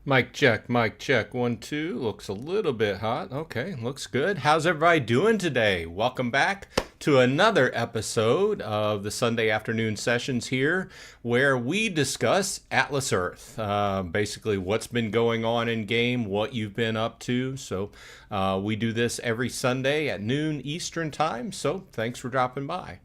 Mic check, 1, 2. Looks a little bit hot. Okay, looks good. How's everybody doing today? Welcome back to another episode of the Sunday afternoon sessions here, where we discuss Atlas Earth. Basically, what's been going on in game, what you've been up to. So we do this every Sunday at noon Eastern time. So thanks for dropping by.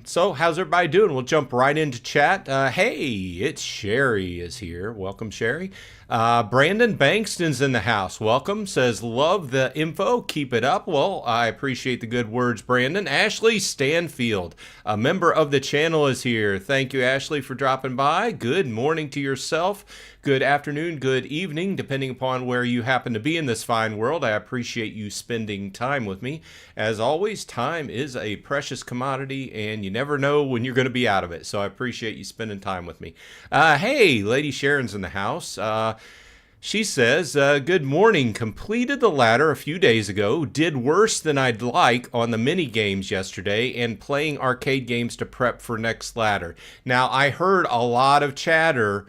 So how's everybody doing? We'll jump right into chat. Hey, it's Sherry is here. Welcome, Sherry. Brandon Bankston's in the house. Welcome. Says, love the info. Keep it up. Well, I appreciate the good words, Brandon. Ashley Stanfield, a member of the channel, is here. Thank you, Ashley, for dropping by. Good morning to yourself. Good afternoon, good evening, depending upon where you happen to be in this fine world. I appreciate you spending time with me. As always, time is a precious commodity, and you never know when you're going to be out of it. So I appreciate you spending time with me. Hey, Lady Sharon's in the house. She says, good morning. Completed the ladder a few days ago. Did worse than I'd like on the mini games yesterday and playing arcade games to prep for next ladder. Now, I heard a lot of chatter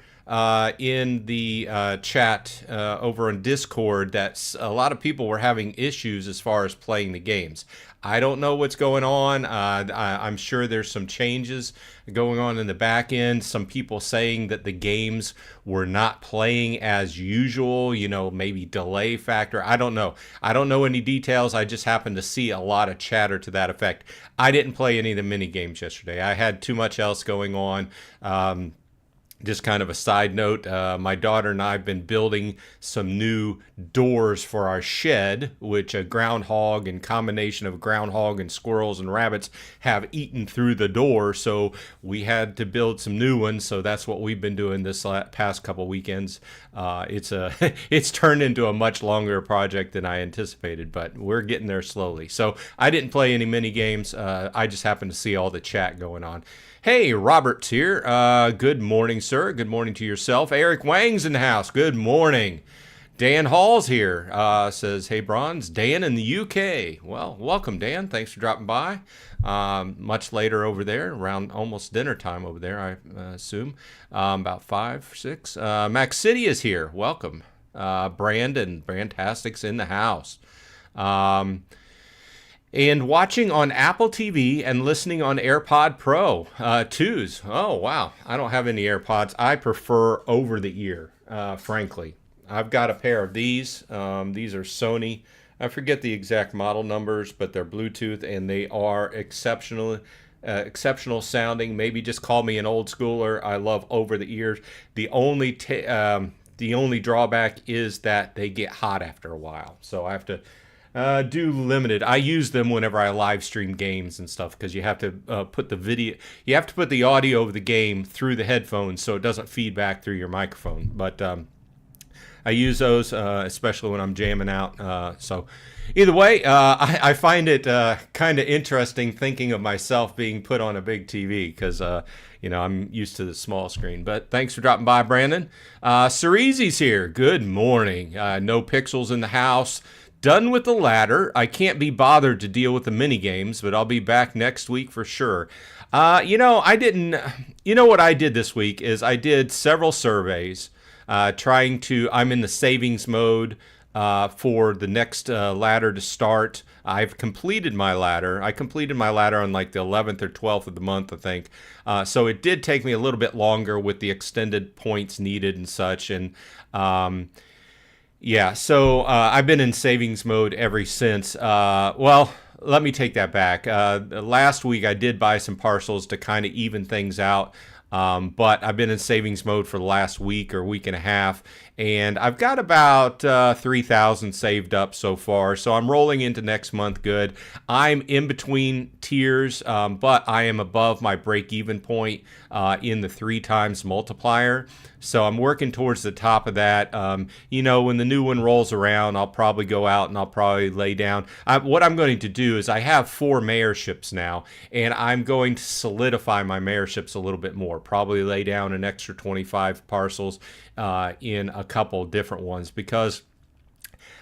in the chat over on Discord that a lot of people were having issues as far as playing the games. I don't know what's going on. I'm sure there's some changes going on in the back end. Some people saying that the games were not playing as usual, you know, maybe delay factor. I don't know. I don't know any details. I just happened to see a lot of chatter to that effect. I didn't play any of the mini games yesterday. I had too much else going on. Just kind of a side note, my daughter and I have been building some new doors for our shed, which a groundhog and combination of groundhog and squirrels and rabbits have eaten through the door. So we had to build some new ones. So that's what we've been doing this past couple weekends. It's turned into a much longer project than I anticipated, but we're getting there slowly. So I didn't play any mini games. I just happened to see all the chat going on. Hey, Robert's here. Good morning, sir. Good morning to yourself. Eric Wang's in the house. Good morning. Dan Hall's here. Says, hey, Bronze. Dan in the UK. Well, welcome, Dan. Thanks for dropping by. Much later over there, around almost dinner time over there, I assume. About 5 or 6. Max City is here. Welcome. Brandon. Brandtastic's in the house. And watching on Apple TV and listening on AirPod Pro 2s. Oh, wow. I don't have any AirPods. I prefer over-the-ear, frankly. I've got a pair of these. These are Sony. I forget the exact model numbers, but they're Bluetooth, and they are exceptional sounding. Maybe just call me an old schooler. I love over-the-ears. The only drawback is that they get hot after a while. So I have to do limited. I use them whenever I live stream games and stuff because you have to put the audio of the game through the headphones so it doesn't feed back through your microphone. But I use those especially when I'm jamming out. So either way, I find it kind of interesting thinking of myself being put on a big TV because I'm used to the small screen. But thanks for dropping by, Brandon. Cerezi's here. Good morning. No pixels in the house. Done with the ladder. I can't be bothered to deal with the mini games, but I'll be back next week for sure. What I did this week is I did several surveys I'm in the savings mode for the next ladder to start. I've completed my ladder. I completed my ladder on like the 11th or 12th of the month, I think. So it did take me a little bit longer with the extended points needed and such. And yeah, so I've been in savings mode ever since. Well, let me take that back. Last week I did buy some parcels to kind of even things out. But I've been in savings mode for the last week or week and a half, and I've got about 3,000 saved up so far. So I'm rolling into next month good. I'm in between tiers, but I am above my break-even point in the 3 times multiplier. So I'm working towards the top of that. When the new one rolls around, I'll probably go out and I'll probably lay down. What I'm going to do is I have 4 mayorships now, and I'm going to solidify my mayorships a little bit more. Probably lay down an extra 25 parcels in a couple different ones because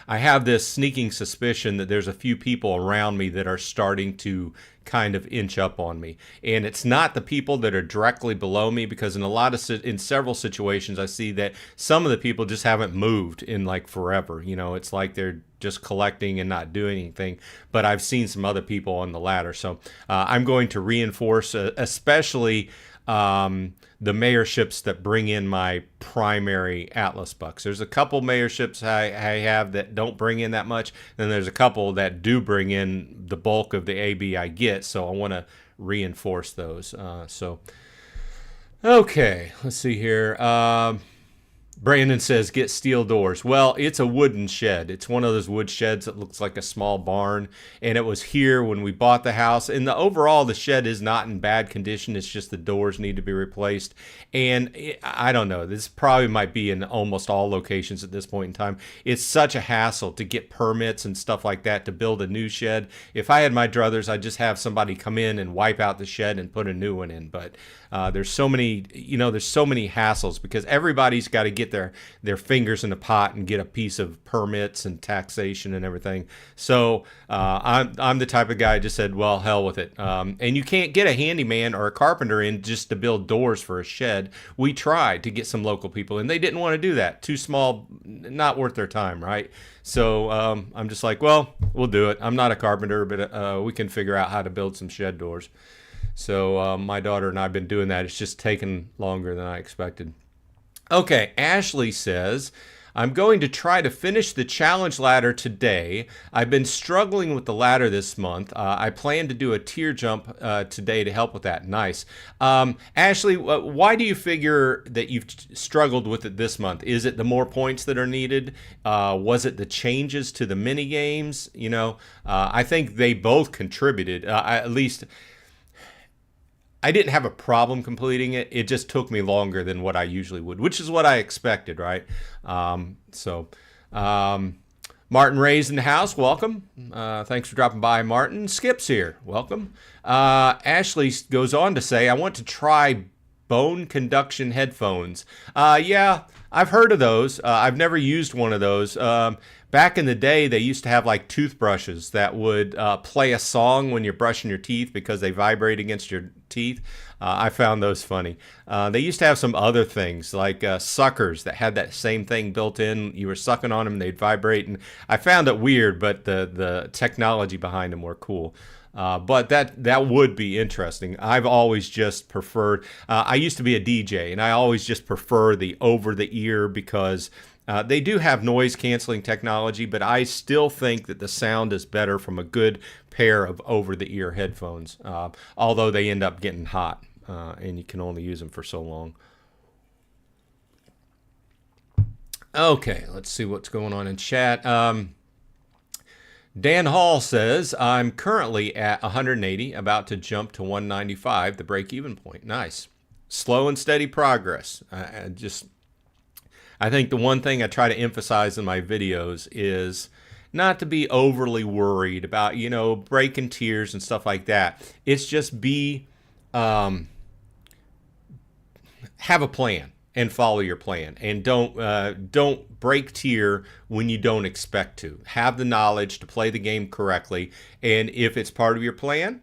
I have this sneaking suspicion that there's a few people around me that are starting to kind of inch up on me, and it's not the people that are directly below me, because in several situations I see that some of the people just haven't moved in like forever. It's like they're just collecting and not doing anything. But I've seen some other people on the ladder, so I'm going to reinforce, especially the mayorships that bring in my primary Atlas bucks. There's a couple mayorships I have that don't bring in that much. Then there's a couple that do bring in the bulk of the AB I get. So I want to reinforce those. Okay, let's see here. Brandon says, get steel doors. Well, it's a wooden shed. It's one of those wood sheds that looks like a small barn. And it was here when we bought the house. And overall, the shed is not in bad condition. It's just the doors need to be replaced. And I don't know. This probably might be in almost all locations at this point in time. It's such a hassle to get permits and stuff like that to build a new shed. If I had my druthers, I'd just have somebody come in and wipe out the shed and put a new one in. But there's so many hassles, because everybody's got to get their fingers in the pot and get a piece of permits and taxation and everything. So I'm the type of guy who just said, well, hell with it. And you can't get a handyman or a carpenter in just to build doors for a shed. We tried to get some local people, and they didn't want to do that. Too small, not worth their time, right? So I'm just like, well, we'll do it. I'm not a carpenter, but we can figure out how to build some shed doors. So my daughter and I have been doing that. It's just taken longer than I expected. Okay, Ashley says, I'm going to try to finish the challenge ladder today. I've been struggling with the ladder this month. I plan to do a tier jump today to help with that. Nice. Ashley, why do you figure that you've struggled with it this month? Is it the more points that are needed? Was it the changes to the mini games? I think they both contributed. At least I didn't have a problem completing it. It just took me longer than what I usually would, which is what I expected, right? Martin Ray's in the house. Welcome. Thanks for dropping by, Martin. Skip's here. Welcome. Ashley goes on to say, I want to try bone conduction headphones. Yeah, I've heard of those. I've never used one of those. Back in the day, they used to have like toothbrushes that would play a song when you're brushing your teeth because they vibrate against your teeth. I found those funny. They used to have some other things like suckers that had that same thing built in. You were sucking on them, they'd vibrate. And I found it weird, but the technology behind them were cool. But that would be interesting. I've always just preferred, I used to be a DJ, and I always just prefer the over-the-ear because they do have noise canceling technology, but I still think that the sound is better from a good pair of over-the-ear headphones, although they end up getting hot, and you can only use them for so long. Okay, let's see what's going on in chat. Dan Hall says, I'm currently at 180, about to jump to 195, the break-even point. Nice. Slow and steady progress. I think the one thing I try to emphasize in my videos is not to be overly worried about, breaking tiers and stuff like that. It's just have a plan and follow your plan, and don't break tier when you don't expect to. Have the knowledge to play the game correctly, and if it's part of your plan,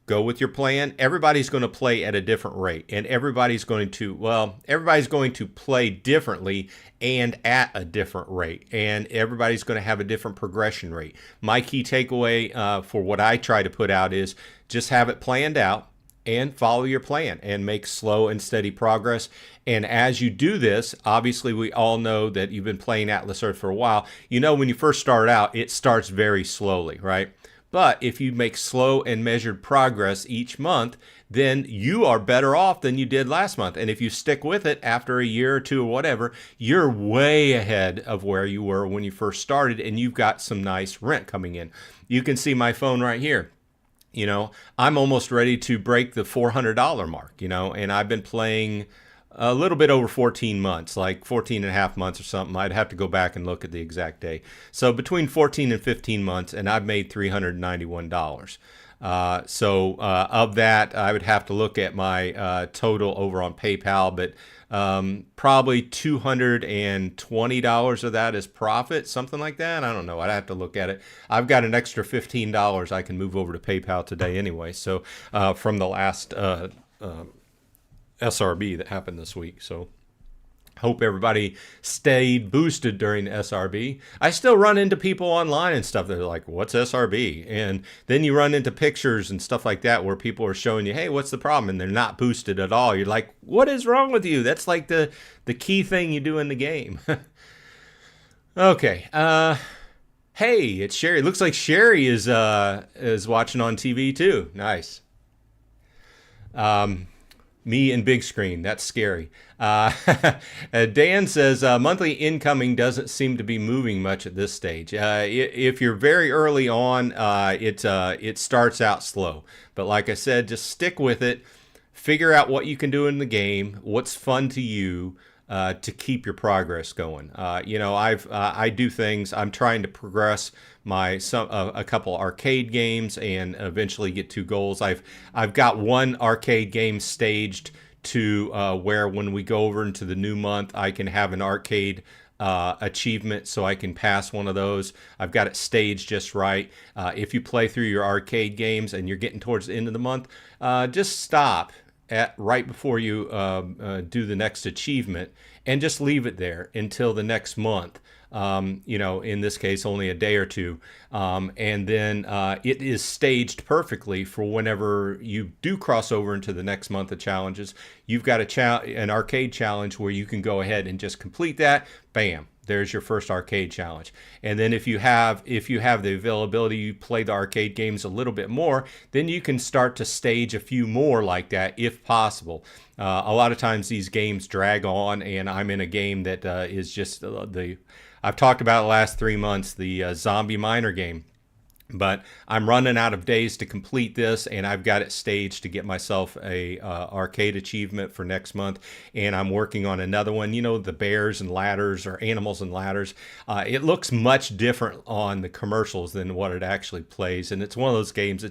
go with your plan. Everybody's going to play at a different rate, and everybody's going to play differently and at a different rate, and everybody's going to have a different progression rate. My key takeaway for what I try to put out is just have it planned out and follow your plan and make slow and steady progress. And as you do this, obviously we all know that you've been playing Atlas Earth for a while. When you first start out, it starts very slowly, right? But if you make slow and measured progress each month, then you are better off than you did last month. And if you stick with it after a year or two or whatever, you're way ahead of where you were when you first started, and you've got some nice rent coming in. You can see my phone right here. I'm almost ready to break the $400 mark, and I've been playing a little bit over 14 months, like 14 and a half months or something. I'd have to go back and look at the exact day. So between 14 and 15 months, and I've made $391. Of that, I would have to look at my total over on PayPal, but probably $220 of that is profit, something like that. I don't know. I'd have to look at it. I've got an extra $15 I can move over to PayPal today anyway. So from the last SRB that happened this week. So hope everybody stayed boosted during the SRB. I still run into people online and stuff that are like, what's SRB? And then you run into pictures and stuff like that where people are showing you, hey, what's the problem? And they're not boosted at all. You're like, what is wrong with you? That's like the key thing you do in the game. Okay. Hey, it's Sherry. Looks like Sherry is watching on TV too. Nice. Me and big screen. That's scary. Dan says monthly incoming doesn't seem to be moving much at this stage. If you're very early on, it starts out slow. But like I said, just stick with it. Figure out what you can do in the game. What's fun to you. To keep your progress going. I do things. I'm trying to progress a couple arcade games and eventually get 2 goals. I've got one arcade game staged to where when we go over into the new month, I can have an arcade achievement so I can pass one of those. I've got it staged just right. If you play through your arcade games and you're getting towards the end of the month, just stop right before you do the next achievement and just leave it there until the next month. In this case, only a day or two. And then it is staged perfectly for whenever you do cross over into the next month of challenges. You've got an arcade challenge where you can go ahead and just complete that. Bam. There's your first arcade challenge. And then if you have the availability, you play the arcade games a little bit more, then you can start to stage a few more like that if possible. A lot of times these games drag on, and I'm in a game that is just I've talked about the last 3 months, the zombie miner game. But I'm running out of days to complete this, and I've got it staged to get myself a arcade achievement for next month. And I'm working on another one, the bears and ladders or animals and ladders. It looks much different on the commercials than what it actually plays. And it's one of those games,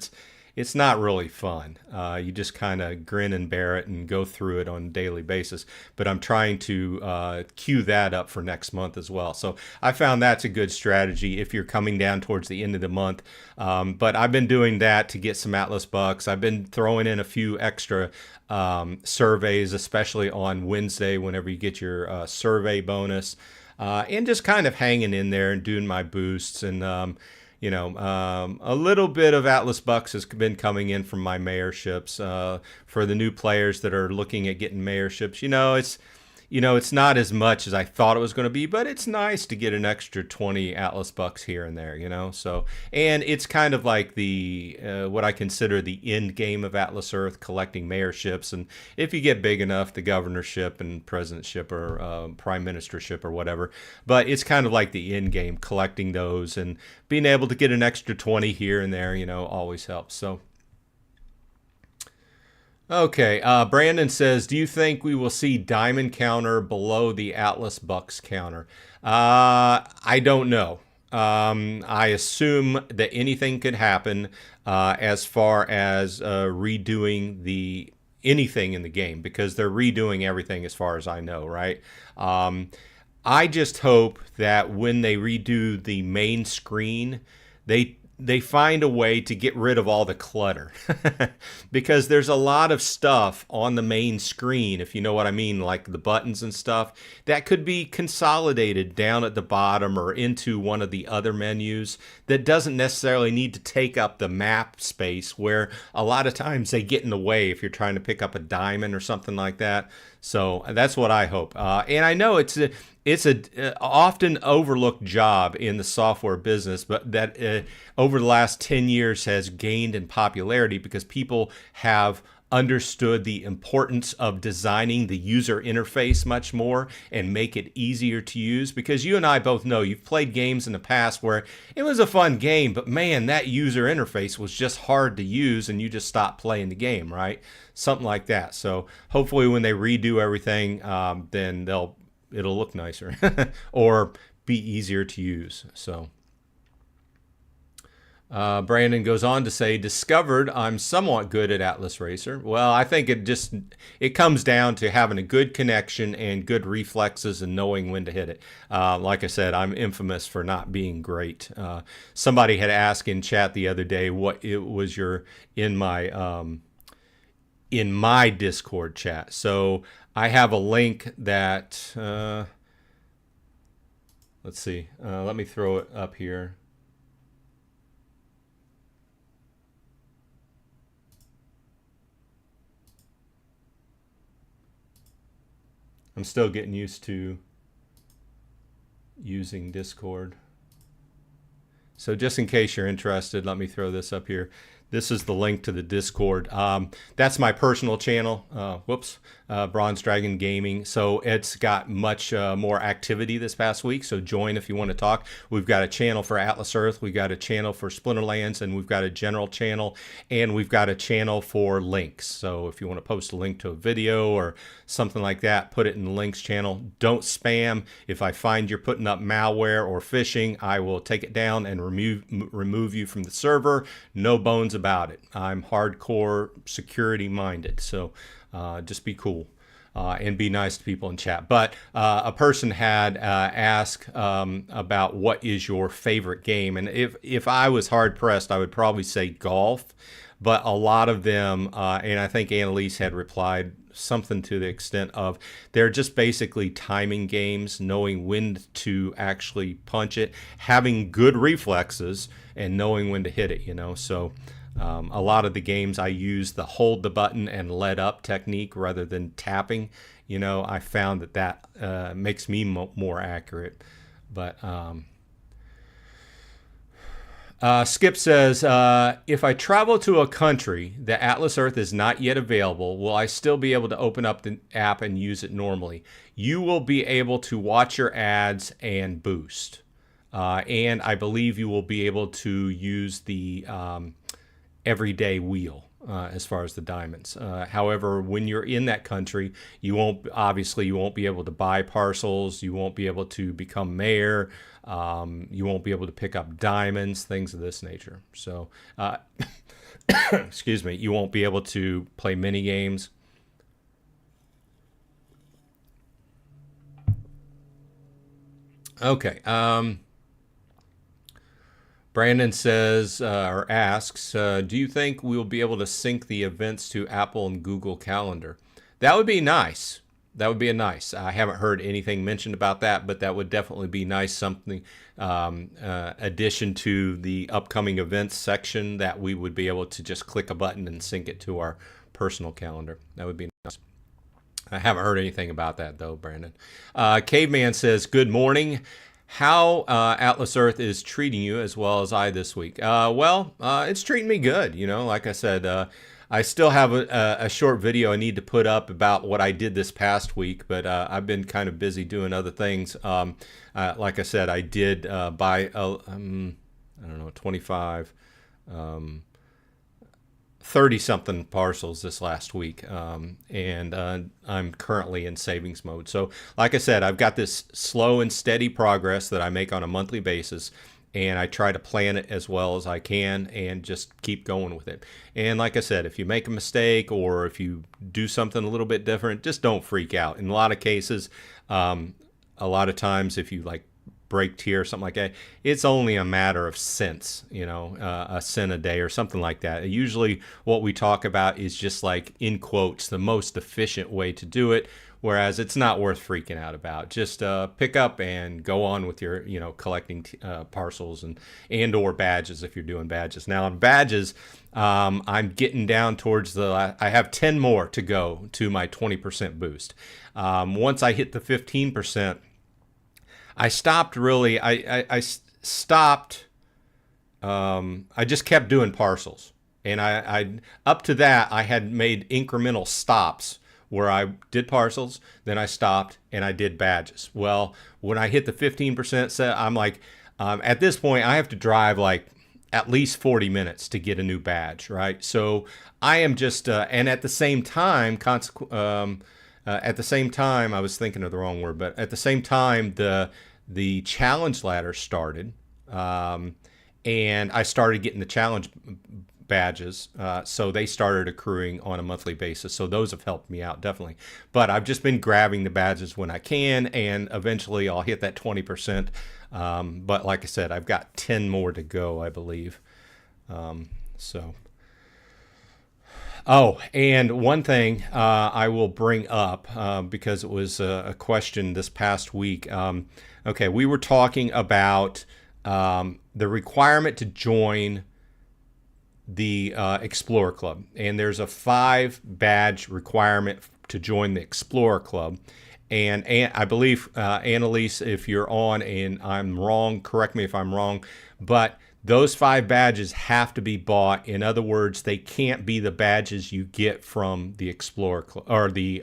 it's not really fun. You just kind of grin and bear it and go through it on a daily basis. But I'm trying to queue that up for next month as well. So I found that's a good strategy if you're coming down towards the end of the month. But I've been doing that to get some Atlas bucks. I've been throwing in a few extra surveys, especially on Wednesday whenever you get your survey bonus. And just kind of hanging in there and doing my boosts and a little bit of Atlas bucks has been coming in from my mayorships. For the new players that are looking at getting mayorships, it's not as much as I thought it was going to be, but it's nice to get an extra 20 Atlas bucks here and there, So, and it's kind of like the what I consider the end game of Atlas Earth, collecting mayorships, and if you get big enough, the governorship and presidentship or prime ministership or whatever. But it's kind of like the end game, collecting those and being able to get an extra 20 here and there, always helps. So. Okay, Brandon says, do you think we will see diamond counter below the Atlas bucks counter? I don't know. I assume that anything could happen as far as redoing anything in the game, because they're redoing everything as far as I know, right? I just hope that when they redo the main screen, they find a way to get rid of all the clutter because there's a lot of stuff on the main screen, if you know what I mean, like the buttons and stuff that could be consolidated down at the bottom or into one of the other menus that doesn't necessarily need to take up the map space, where a lot of times they get in the way if you're trying to pick up a diamond or something like that. So that's what I hope. And I know it's a often overlooked job in the software business, but that over the last 10 years has gained in popularity because people have understood the importance of designing the user interface much more and make it easier to use. Because you and I both know you've played games in the past where it was a fun game, but man, that user interface was just hard to use and you just stopped playing the game, right? Something like that. So hopefully when they redo everything, then it'll look nicer or be easier to use. So Brandon goes on to say, discovered I'm somewhat good at Atlas Racer. Well, I think it comes down to having a good connection and good reflexes and knowing when to hit it. Like I said, I'm infamous for not being great. Somebody had asked in chat the other day what it was in my Discord chat. So I have a link that let's see. Let me throw it up here. I'm still getting used to using Discord. So just in case you're interested, let me throw this up here. This is the link to the Discord. That's my personal channel. Bronze Dragon Gaming. So it's got much more activity this past week. So join if you want to talk. We've got a channel for Atlas Earth. We've got a channel for Splinterlands, and we've got a general channel, and we've got a channel for links. So if you want to post a link to a video or something like that, put it in the links channel. Don't spam. If I find you're putting up malware or phishing, I will take it down and remove you from the server. No bones about it. I'm hardcore security minded, so just be cool and be nice to people in chat. But a person had asked about what is your favorite game, and if I was hard pressed, I would probably say golf. But a lot of them, and I think Annalise had replied something to the extent of they're just basically timing games, knowing when to actually punch it, having good reflexes, and knowing when to hit it, So a lot of the games I use the hold the button and let up technique rather than tapping. I found that makes me more accurate. But Skip says, if I travel to a country that Atlas Earth is not yet available, will I still be able to open up the app and use it normally? You will be able to watch your ads and boost. And I believe you will be able to use the everyday wheel as far as the diamonds. However, when you're in that country, you won't be able to buy parcels. You won't be able to become mayor. You won't be able to pick up diamonds, things of this nature. So, excuse me, you won't be able to play mini games. Okay. Brandon says or asks, do you think we'll be able to sync the events to Apple and Google Calendar? That would be nice. That would be nice. I haven't heard anything mentioned about that, but that would definitely be nice. Something addition to the upcoming events section that we would be able to just click a button and sync it to our personal calendar. That would be nice. I haven't heard anything about that though, Brandon. Caveman says, good morning. How Atlas Earth is treating you as well as I this week? It's treating me good. Like I said, I still have a short video I need to put up about what I did this past week, but I've been kind of busy doing other things. Like I said, I did buy, 25, 30-something parcels this last week, and I'm currently in savings mode. So like I said, I've got this slow and steady progress that I make on a monthly basis, and I try to plan it as well as I can and just keep going with it. And like I said, if you make a mistake or if you do something a little bit different, just don't freak out. In a lot of cases, a lot of times if you break tier or something like that, it's only a matter of cents, a cent a day or something like that. Usually what we talk about is just in quotes, the most efficient way to do it, whereas it's not worth freaking out about. Just pick up and go on with your, collecting parcels and or badges if you're doing badges. Now on badges, I'm getting down towards I have 10 more to go to my 20% boost. Once I hit the 15%, I stopped really. I stopped. I just kept doing parcels, and I up to that I had made incremental stops where I did parcels, then I stopped and I did badges. Well, when I hit the 15% set, I'm at this point I have to drive at least 40 minutes to get a new badge, right? So I am just and at the same time, I was thinking of the wrong word, but at the same time, the challenge ladder started, and I started getting the challenge badges, so they started accruing on a monthly basis. So those have helped me out definitely. But I've just been grabbing the badges when I can, and eventually I'll hit that 20%. But like I said, I've got 10 more to go, I believe. So. Oh, and one thing I will bring up because it was a question this past week. Okay, we were talking about the requirement to join the Explorer Club, and there's a 5 badge requirement to join the Explorer Club. And I believe, Annalise, if you're on and I'm wrong, correct me if I'm wrong, but those 5 badges have to be bought. In other words, they can't be the badges you get from the Explorer Club or the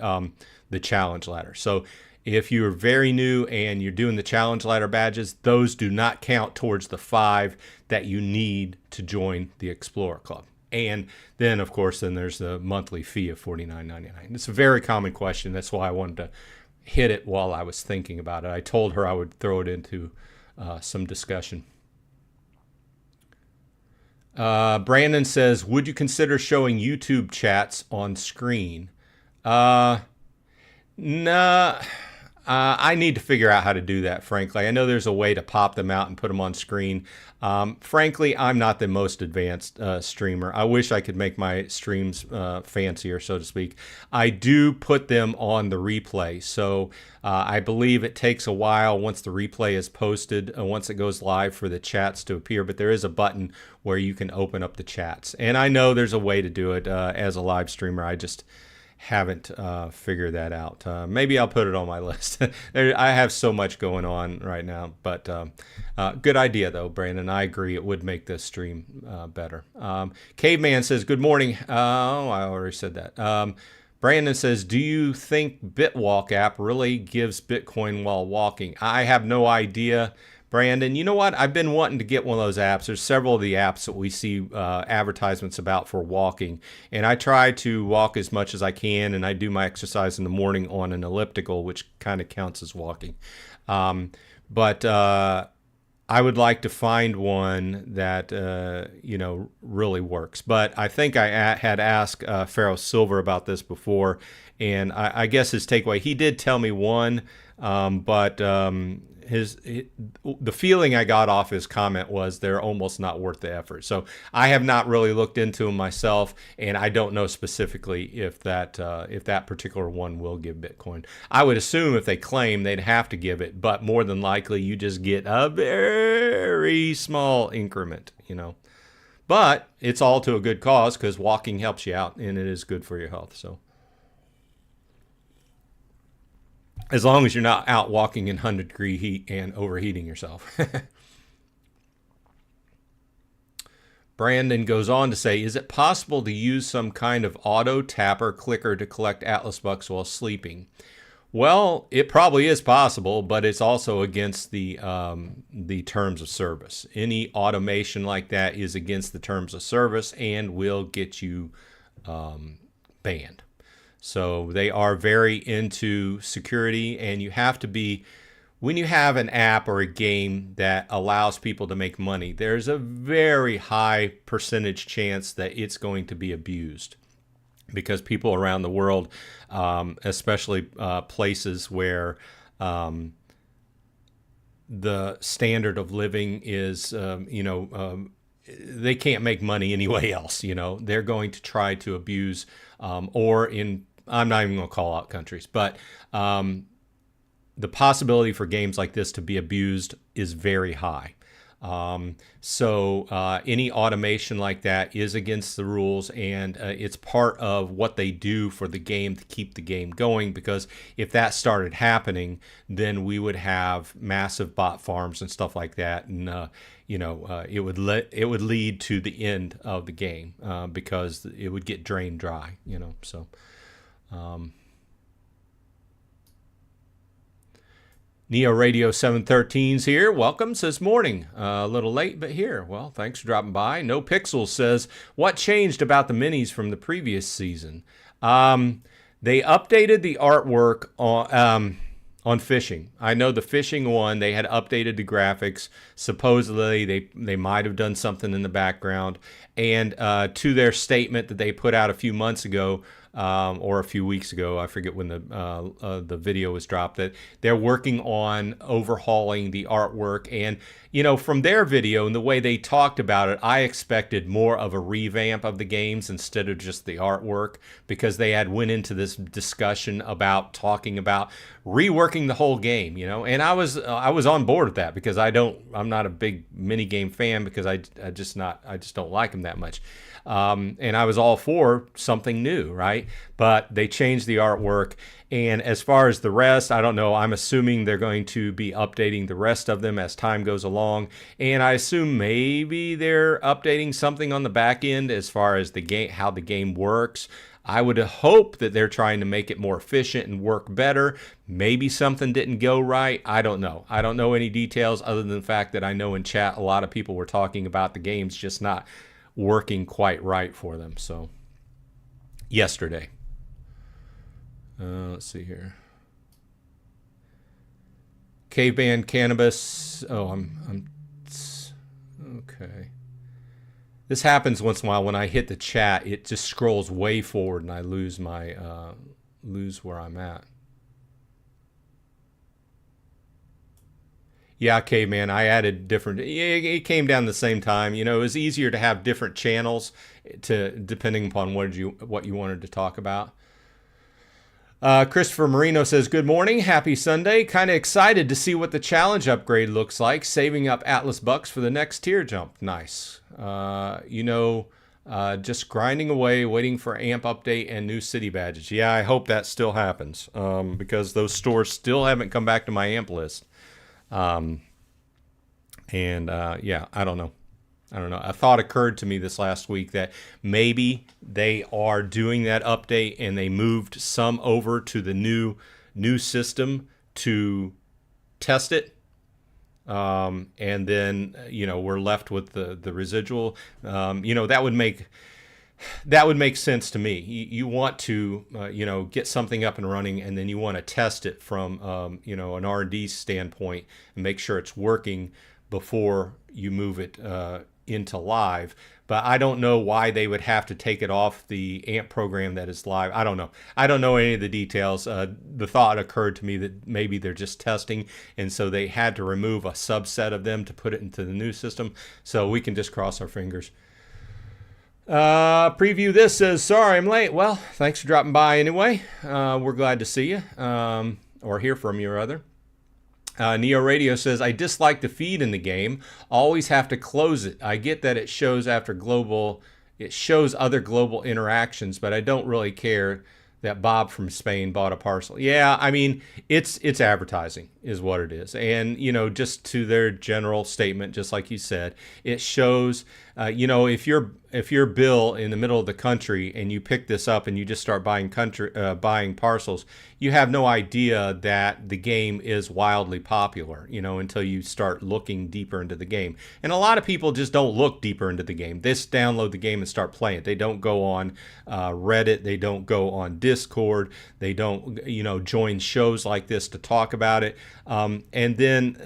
Challenge Ladder. So if you're very new and you're doing the Challenge Ladder badges, those do not count towards the 5 that you need to join the Explorer Club. And then, of course, then there's the monthly fee of $49.99. It's a very common question. That's why I wanted to hit it while I was thinking about it. I told her I would throw it into some discussion. Brandon says, would you consider showing YouTube chats on screen? Nah. I need to figure out how to do that, frankly. I know there's a way to pop them out and put them on screen. Frankly, I'm not the most advanced streamer. I wish I could make my streams fancier, so to speak. I do put them on the replay. So I believe it takes a while once the replay is posted, once it goes live, for the chats to appear. But there is a button where you can open up the chats. And I know there's a way to do it as a live streamer. I just haven't figured that out. Maybe I'll put it on my list. I have so much going on right now, but good idea though, Brandon. I agree. It would make this stream better. Caveman says, good morning. Oh, I already said that. Brandon says, do you think BitWalk app really gives Bitcoin while walking? I have no idea, Brandon. You know what? I've been wanting to get one of those apps. There's several of the apps that we see advertisements about for walking. And I try to walk as much as I can, and I do my exercise in the morning on an elliptical, which kind of counts as walking. But I would like to find one that, really works. But I think I had asked Pharaoh Silver about this before, and I guess his takeaway, he did tell me one, but the feeling I got off his comment was they're almost not worth the effort. So I have not really looked into them myself, and I don't know specifically if that particular one will give Bitcoin. I would assume if they claim, they'd have to give it, but more than likely you just get a very small increment, But it's all to a good cause because walking helps you out, and it is good for your health. So. As long as you're not out walking in 100-degree heat and overheating yourself. Brandon goes on to say, is it possible to use some kind of auto tapper clicker to collect Atlas bucks while sleeping? Well, it probably is possible, but it's also against the terms of service. Any automation like that is against the terms of service and will get you banned. So they are very into security, and you have to be, when you have an app or a game that allows people to make money, there's a very high percentage chance that it's going to be abused because people around the world, especially places where the standard of living is, they can't make money anyway else, they're going to try to abuse, I'm not even going to call out countries, but the possibility for games like this to be abused is very high. So any automation like that is against the rules, and it's part of what they do for the game to keep the game going, because if that started happening, then we would have massive bot farms and stuff like that, and it would lead to the end of the game because it would get drained dry, so. Neo Radio 713's here. Welcome. Says morning. A little late, but here. Well, thanks for dropping by. No Pixels says, what changed about the minis from the previous season? They updated the artwork on On fishing. I know the fishing one, they had updated the graphics. Supposedly, they might have done something in the background. And to their statement that they put out a few months ago, or a few weeks ago, I forget when the video was dropped, that they're working on overhauling the artwork. And, you know, from their video and the way they talked about it, I expected more of a revamp of the games instead of just the artwork, because they had went into this discussion about talking about reworking the whole game, you know. And I was on board with that, because I'm not a big mini game fan, because I just don't like them that much. And I was all for something new, right? But they changed the artwork. And as far as the rest, I don't know. I'm assuming they're going to be updating the rest of them as time goes along. And I assume maybe they're updating something on the back end as far as the game, how the game works. I would hope that they're trying to make it more efficient and work better. Maybe something didn't go right. I don't know. I don't know any details other than the fact that I know in chat a lot of people were talking about the game's just not working quite right for them. So yesterday, let's see here. Caveman Cannabis. Oh, I'm okay. This happens once in a while. When I hit the chat, it just scrolls way forward and I lose my lose where I'm at. Yeah, Caveman, I added different, it came down the same time. You know, it was easier to have different channels depending upon what you wanted to talk about. Christopher Marino says, good morning, happy Sunday. Kind of excited to see what the challenge upgrade looks like. Saving up Atlas bucks for the next tier jump. Nice. You know, just grinding away, waiting for AMP update and new city badges. Yeah, I hope that still happens, because those stores still haven't come back to my AMP list. Yeah, I don't know. A thought occurred to me this last week that maybe they are doing that update and they moved some over to the new system to test it. And then, you know, we're left with the residual. You know, that would make sense to me. You want to, you know, get something up and running, and then you want to test it from, you know, an R&D standpoint and make sure it's working before you move it into live. But I don't know why they would have to take it off the AMP program that is live. I don't know. I don't know any of the details. The thought occurred to me that maybe they're just testing, and so they had to remove a subset of them to put it into the new system. So we can just cross our fingers. Preview this says, sorry I'm late. Well, thanks for dropping by anyway. We're glad to see you, or hear from you rather. Neo Radio says, I dislike the feed in the game. Always have to close it. I get that it shows other global interactions, but I don't really care that Bob from Spain bought a parcel. Yeah, I mean, it's advertising is what it is. And, you know, just to their general statement, just like you said, it shows, you know, if you're Bill in the middle of the country and you pick this up and you just start buying parcels, you have no idea that the game is wildly popular, you know, until you start looking deeper into the game. And a lot of people just don't look deeper into the game. They just download the game and start playing it. They don't go on Reddit. They don't go on Discord. They don't, you know, join shows like this to talk about it. And then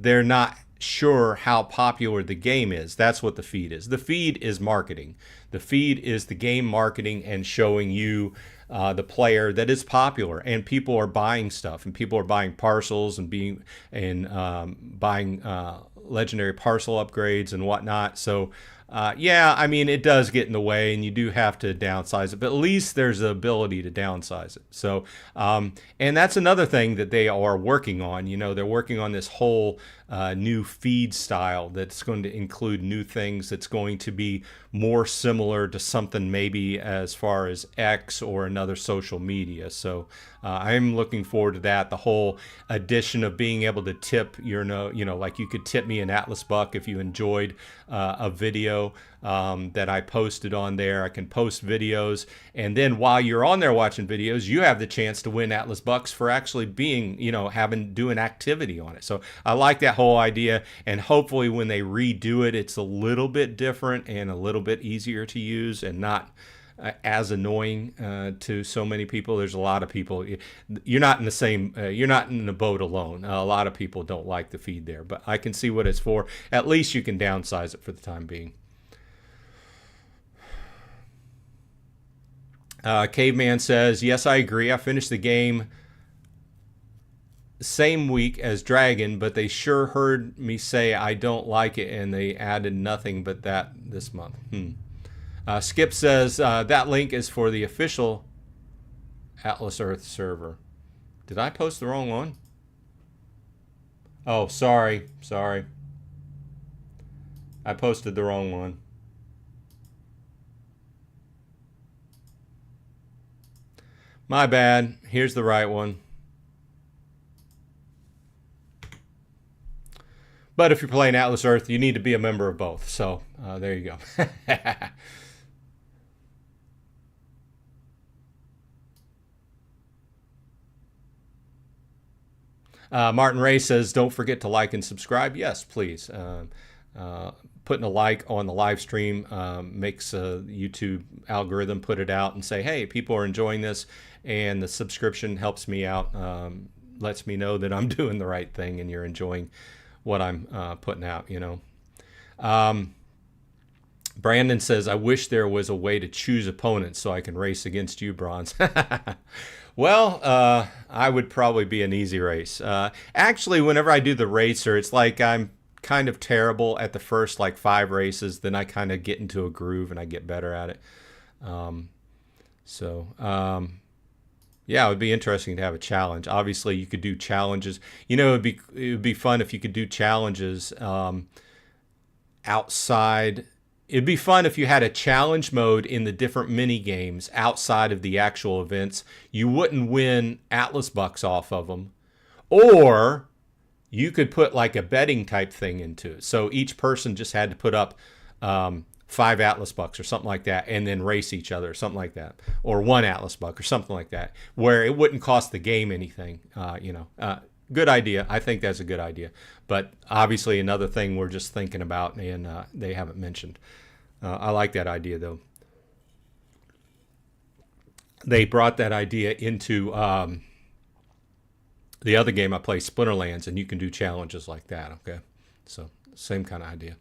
they're not sure how popular the game is. That's what the feed is. The feed is marketing. The feed is the game marketing and showing you the player that is popular, and people are buying stuff, and people are buying parcels and buying legendary parcel upgrades and whatnot. So yeah, I mean, it does get in the way, and you do have to downsize it, but at least there's the ability to downsize it. So, and that's another thing that they are working on. You know, they're working on this whole new feed style that's going to include new things, that's going to be more similar to something maybe as far as X or another social media. So I'm looking forward to that. The whole addition of being able to tip your, you know, like you could tip me an Atlas buck if you enjoyed a video that I posted on there. I can post videos, and then while you're on there watching videos, you have the chance to win Atlas bucks for actually being, you know, doing activity on it. So I like that whole idea, and hopefully when they redo it, it's a little bit different and a little bit easier to use, and not as annoying to so many people. There's a lot of people. You're not in the same. You're not in the boat alone. A lot of people don't like the feed there, but I can see what it's for. At least you can downsize it for the time being. Caveman says, yes, I agree. I finished the game same week as Dragon, but they sure heard me say I don't like it, and they added nothing but that this month. Skip says, that link is for the official Atlas Earth server. Did I post the wrong one? Oh, sorry. I posted the wrong one. My bad. Here's the right one. But if you're playing Atlas Earth, you need to be a member of both. So there you go. Martin Ray says, don't forget to like and subscribe. Yes, please. Putting a like on the live stream makes a YouTube algorithm put it out and say, hey, people are enjoying this. And the subscription helps me out, lets me know that I'm doing the right thing and you're enjoying what I'm putting out, you know. Brandon says, I wish there was a way to choose opponents so I can race against you, Bronze. Well, I would probably be an easy race. Actually, whenever I do the racer, it's like I'm kind of terrible at the first like 5 races. Then I kind of get into a groove and I get better at it. Yeah, it would be interesting to have a challenge. Obviously, you could do challenges. You know, it would be fun if you could do challenges outside. It'd be fun if you had a challenge mode in the different mini games outside of the actual events. You wouldn't win Atlas bucks off of them, or you could put like a betting type thing into it. So each person just had to put up 5 Atlas bucks or something like that, and then race each other or something like that, or 1 Atlas buck or something like that, where it wouldn't cost the game anything. Good idea. I think that's a good idea. But obviously another thing we're just thinking about and they haven't mentioned. I like that idea, though. They brought that idea into the other game I play, Splinterlands, and you can do challenges like that, okay? So same kind of idea.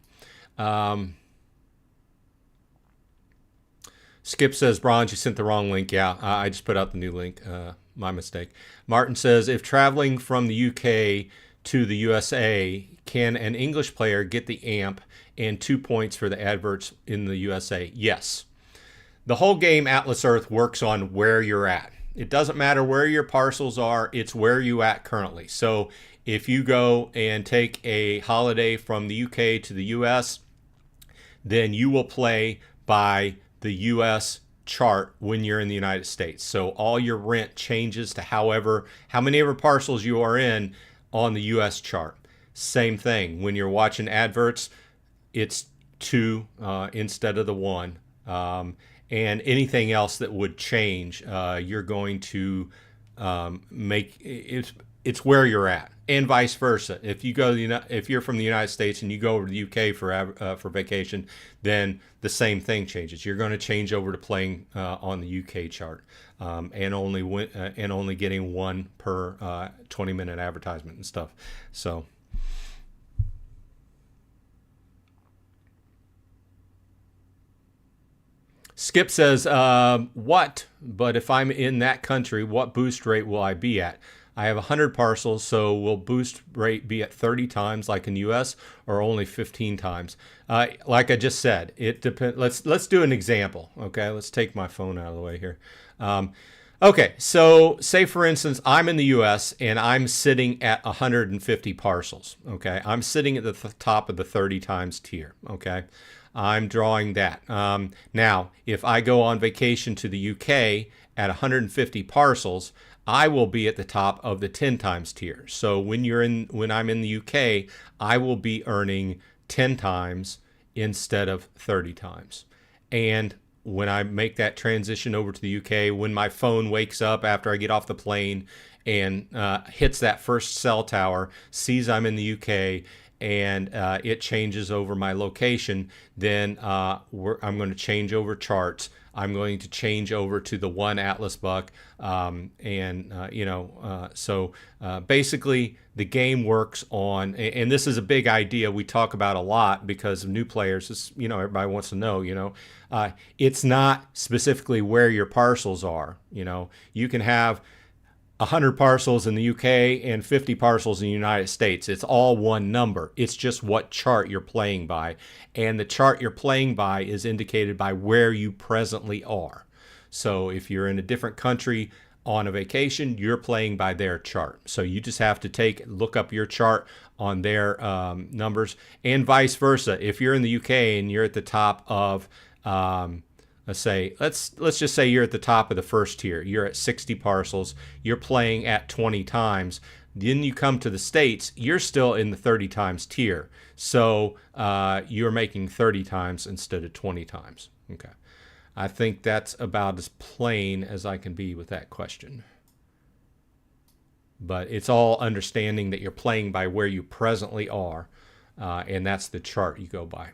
Skip says, Bronze, you sent the wrong link. Yeah, I just put out the new link. My mistake. Martin says, if traveling from the UK to the USA, can an English player get the amp and 2 points for the adverts in the USA? Yes. The whole game, Atlas Earth, works on where you're at. It doesn't matter where your parcels are. It's where you at currently. So if you go and take a holiday from the UK to the US, then you will play by the US chart when you're in the United States. So all your rent changes to how many ever parcels you are in on the US chart. Same thing. When you're watching adverts, it's 2 instead of the 1. And anything else that would change, you're going to make it's where you're at, and vice versa. If you go if you're from the United States and you go over to the UK for vacation, then the same thing changes. You're going to change over to playing on the UK chart, and only getting 1 per 20-minute advertisement and stuff. So. Skip says, what? But if I'm in that country, what boost rate will I be at? I have 100 parcels, so will boost rate be at 30 times like in the US, or only 15 times? Like I just said, it depends. Let's do an example. Okay, let's take my phone out of the way here. Okay, so say for instance, I'm in the US and I'm sitting at 150 parcels. Okay, I'm sitting at the top of the 30 times tier. Okay. I'm drawing that. Now, if I go on vacation to the UK at 150 parcels, I will be at the top of the 10 times tier. So when I'm in the UK, I will be earning 10 times instead of 30 times. And when I make that transition over to the UK, when my phone wakes up after I get off the plane and hits that first cell tower, sees I'm in the UK, and it changes over my location, then I'm going to change over charts. I'm going to change over to the one Atlas buck, so basically the game works on, and this is a big idea we talk about a lot because of new players. This, everybody wants to know. It's not specifically where your parcels are. You can have 100 parcels in the UK and 50 parcels in the United States. It's all one number. It's just what chart you're playing by. And the chart you're playing by is indicated by where you presently are. So if you're in a different country on a vacation, you're playing by their chart. So you just have to look up your chart on their numbers, and vice versa. If you're in the UK and you're at the top of let's just say you're at the top of the first tier. You're at 60 parcels. You're playing at 20 times. Then you come to the States. You're still in the 30 times tier. So you're making 30 times instead of 20 times. Okay. I think that's about as plain as I can be with that question. But it's all understanding that you're playing by where you presently are. And that's the chart you go by.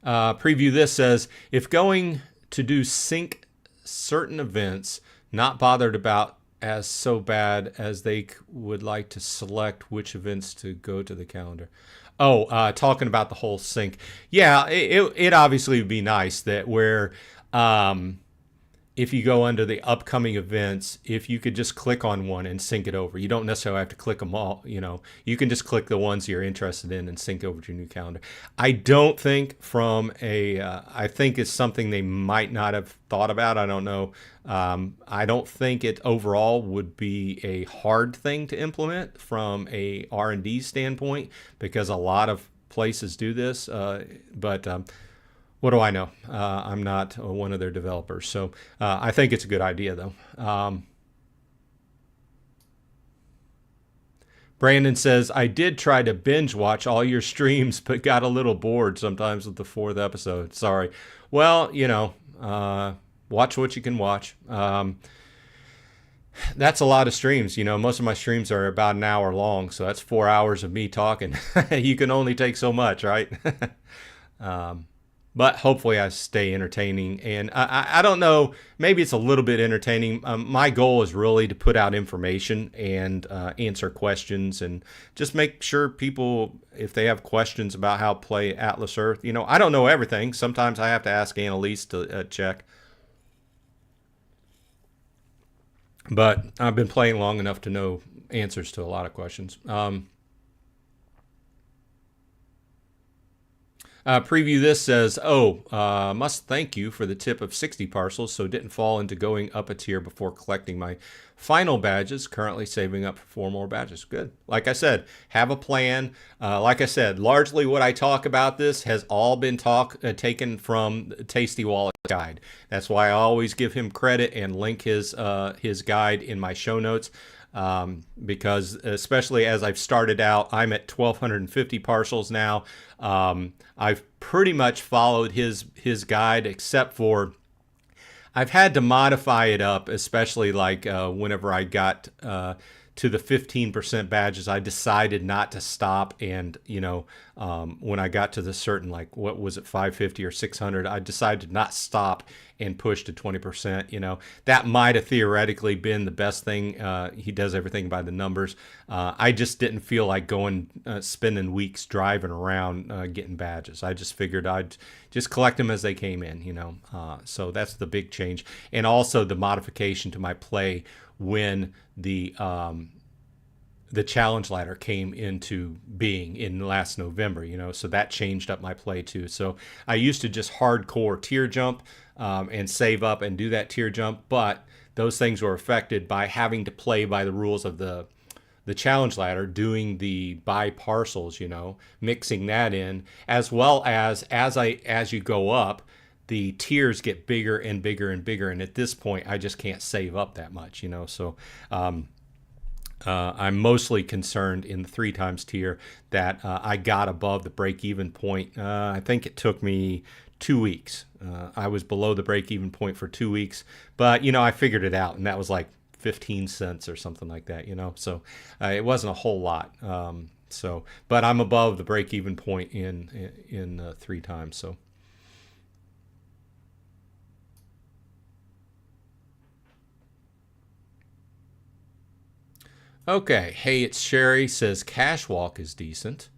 Preview this says, if going to do sync certain events, not bothered about as so bad as they would like to select which events to go to the calendar. Talking about the whole sync. Yeah, it obviously would be nice that where if you go under the upcoming events, if you could just click on one and sync it over. You don't necessarily have to click them all, You can just click the ones you're interested in and sync over to your new calendar. I don't think I think it's something they might not have thought about. I don't know. I don't think it overall would be a hard thing to implement from a R&D standpoint, because a lot of places do this, but what do I know? I'm not one of their developers. So I think it's a good idea, though. Brandon says, I did try to binge watch all your streams, but got a little bored sometimes with the 4th episode. Sorry. Well, watch what you can watch. That's a lot of streams. Most of my streams are about an hour long, so that's 4 hours of me talking. You can only take so much, right? But hopefully I stay entertaining. And I don't know, maybe it's a little bit entertaining. My goal is really to put out information and answer questions, and just make sure people, if they have questions about how to play Atlas Earth, I don't know everything. Sometimes I have to ask Annalise to check. But I've been playing long enough to know answers to a lot of questions. Preview this says, must thank you for the tip of 60 parcels, so didn't fall into going up a tier before collecting my final badges. Currently saving up for 4 more badges. Good. Like I said, have a plan. Like I said, largely what I talk about this has all been taken from Tasty Wallet's guide. That's why I always give him credit and link his guide in my show notes. Because especially as I've started out, I'm at 1,250 parcels now. I've pretty much followed his guide, except for I've had to modify it up, especially like whenever I got to the 15% badges, I decided not to stop. And, when I got to the certain, like, what was it, 550 or 600, I decided to not stop and push to 20%. That might have theoretically been the best thing. He does everything by the numbers. I just didn't feel like spending weeks driving around getting badges. I just figured I'd just collect them as they came in, so that's the big change. And also the modification to my play when the challenge ladder came into being in last November, so that changed up my play too. So I used to just hardcore tier jump and save up and do that tier jump, but those things were affected by having to play by the rules of the challenge ladder, doing the buy parcels, mixing that in, as well as you go up, the tiers get bigger and bigger and bigger. And at this point, I just can't save up that much, So I'm mostly concerned in the 3 times tier that I got above the break-even point. I think it took me 2 weeks. I was below the break-even point for 2 weeks. But, I figured it out. And that was like 15 cents or something like that, so it wasn't a whole lot. But I'm above the break-even point in 3 times. So okay, hey, it's Sherry says Cashwalk is decent.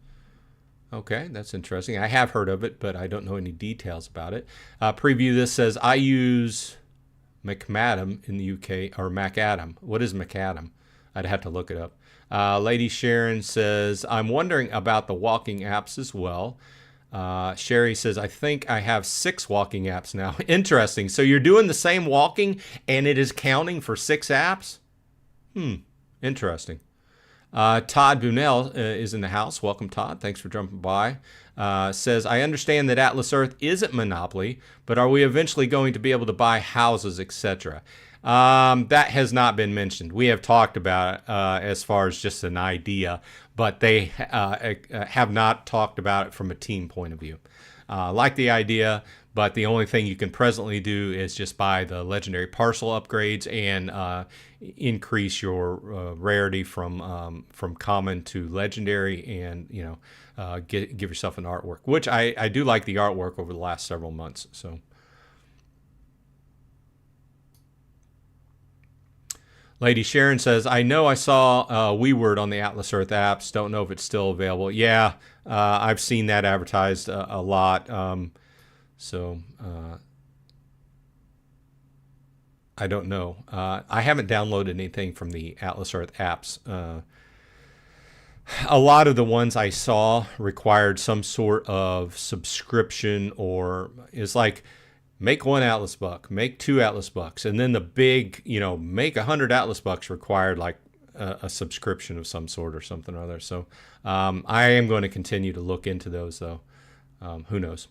Okay, that's interesting. I have heard of it, but I don't know any details about it. Preview this says I use McMadam in the UK, or MacAdam. What is MacAdam? I'd have to look it up. Lady Sharon says, I'm wondering about the walking apps as well. Sherry says, I think I have 6 walking apps now. Interesting. So you're doing the same walking and it is counting for 6 apps? Interesting. Todd Bunell is in the house. Welcome, Todd. Thanks for jumping by. Says, I understand that Atlas Earth isn't Monopoly, but are we eventually going to be able to buy houses, etc.? That has not been mentioned. We have talked about it as far as just an idea, but they have not talked about it from a team point of view. Like the idea, but the only thing you can presently do is just buy the legendary parcel upgrades and increase your rarity from common to legendary, and give yourself an artwork, which I do like the artwork over the last several months. So. Lady Sharon says, I know I saw WeWord on the Atlas Earth apps. Don't know if it's still available. Yeah, I've seen that advertised a lot. I don't know. I haven't downloaded anything from the Atlas Earth apps. A lot of the ones I saw required some sort of subscription, or is like, make 1 Atlas buck, make 2 Atlas bucks, and then the big, make 100 Atlas bucks required like a subscription of some sort or something or other. So I am going to continue to look into those, though. Who knows?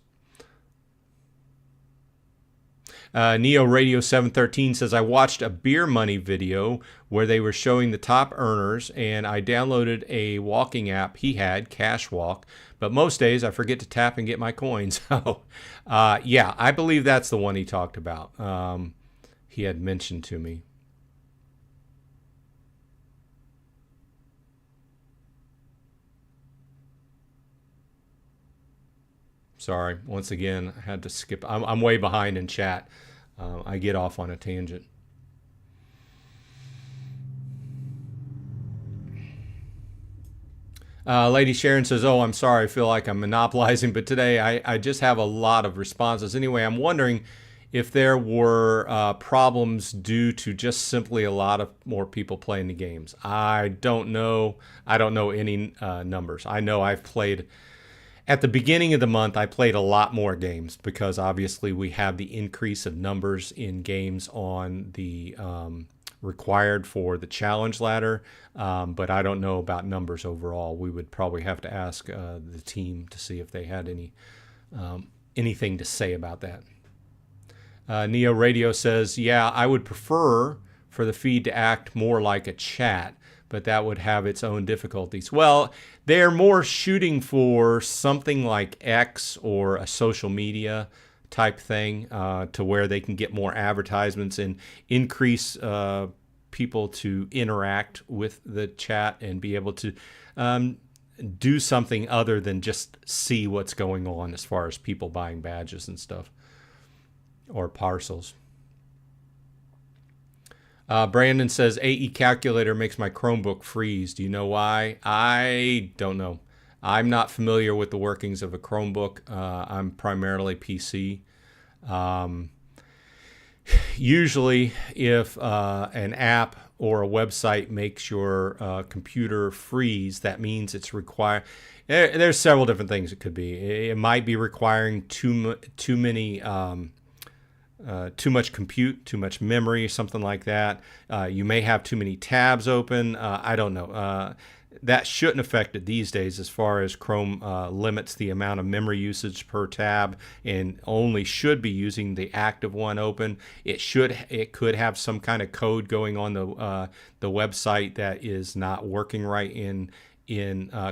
Neo Radio 713 says, I watched a Beer Money video where they were showing the top earners, and I downloaded a walking app he had, Cashwalk, but most days I forget to tap and get my coins. So, yeah, I believe that's the one he talked about. He had mentioned to me. Sorry, once again, I had to skip. I'm way behind in chat. I get off on a tangent. Lady Sharon says, oh, I'm sorry, I feel like I'm monopolizing, but today I just have a lot of responses. Anyway, I'm wondering if there were problems due to just simply a lot of more people playing the games. I don't know. I don't know any numbers. I know I've played... At the beginning of the month, I played a lot more games because obviously we have the increase of numbers in games on the required for the challenge ladder, but I don't know about numbers overall. We would probably have to ask the team to see if they had anything to say about that. Neo Radio says, yeah, I would prefer for the feed to act more like a chat, but that would have its own difficulties. Well, they're more shooting for something like X or a social media type thing to where they can get more advertisements and increase people to interact with the chat and be able to do something other than just see what's going on as far as people buying badges and stuff or parcels. Brandon says, AE calculator makes my Chromebook freeze. Do you know why? I don't know. I'm not familiar with the workings of a Chromebook. I'm primarily PC. Usually, if an app or a website makes your computer freeze, that means it's required. There's several different things it could be. It might be requiring too much compute, too much memory, something like that. You may have too many tabs open. I don't know. That shouldn't affect it these days as far as Chrome limits the amount of memory usage per tab and only should be using the active one open. It could have some kind of code going on the website that is not working right in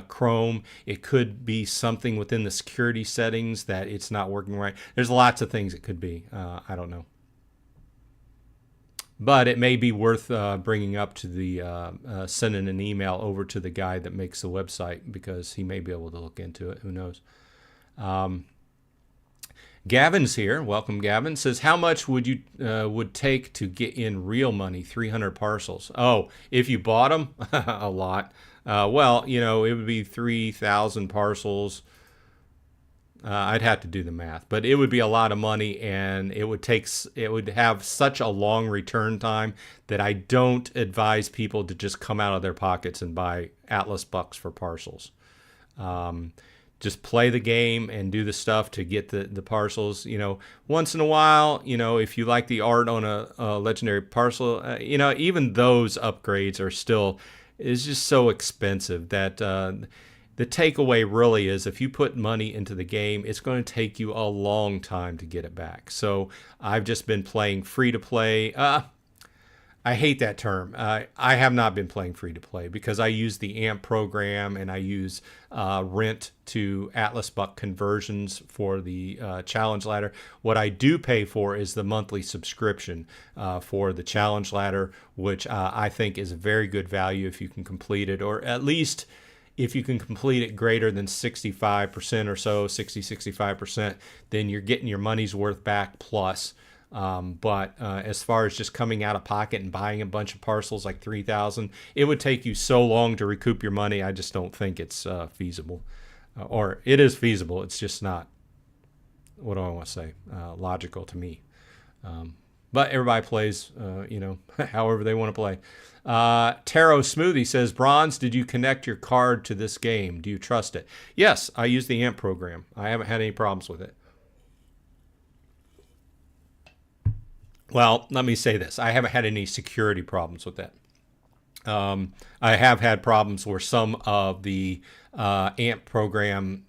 Chrome. It could be something within the security settings that it's not working right. There's lots of things it could be. I don't know. But it may be worth bringing up to the sending an email over to the guy that makes the website, because he may be able to look into it. Who knows? Gavin's here. Welcome, Gavin. Says, how much would you would take to get in real money? 300 parcels. Oh, if you bought them, a lot. Well, you know, it would be 3,000 parcels. I'd have to do the math, but it would be a lot of money, and it would have such a long return time that I don't advise people to just come out of their pockets and buy Atlas bucks for parcels. Just play the game and do the stuff to get the parcels. You know, once in a while, you know, if you like the art on a legendary parcel, you know, even those upgrades are still, is just so expensive that the takeaway really is, if you put money into the game, it's going to take you a long time to get it back. So I've just been playing free to play. I hate that term. I have not been playing free to play, because I use the AMP program, and I use rent to Atlas buck conversions for the challenge ladder. What I do pay for is the monthly subscription for the challenge ladder, which I think is a very good value if you can complete it, or at least if you can complete it greater than 65% or so, 65%, then you're getting your money's worth back plus. But as far as just coming out of pocket and buying a bunch of parcels, like 3,000, it would take you so long to recoup your money. I just don't think it's feasible. Or it is feasible. It's just not, what do I want to say, logical to me. But everybody plays, you know, however they want to play. Taro Smoothie says, Bronze, did you connect your card to this game? Do you trust it? Yes, I use the AMP program. I haven't had any problems with it. Well, let me say this. I haven't had any security problems with that. I have had problems where some of the AMP program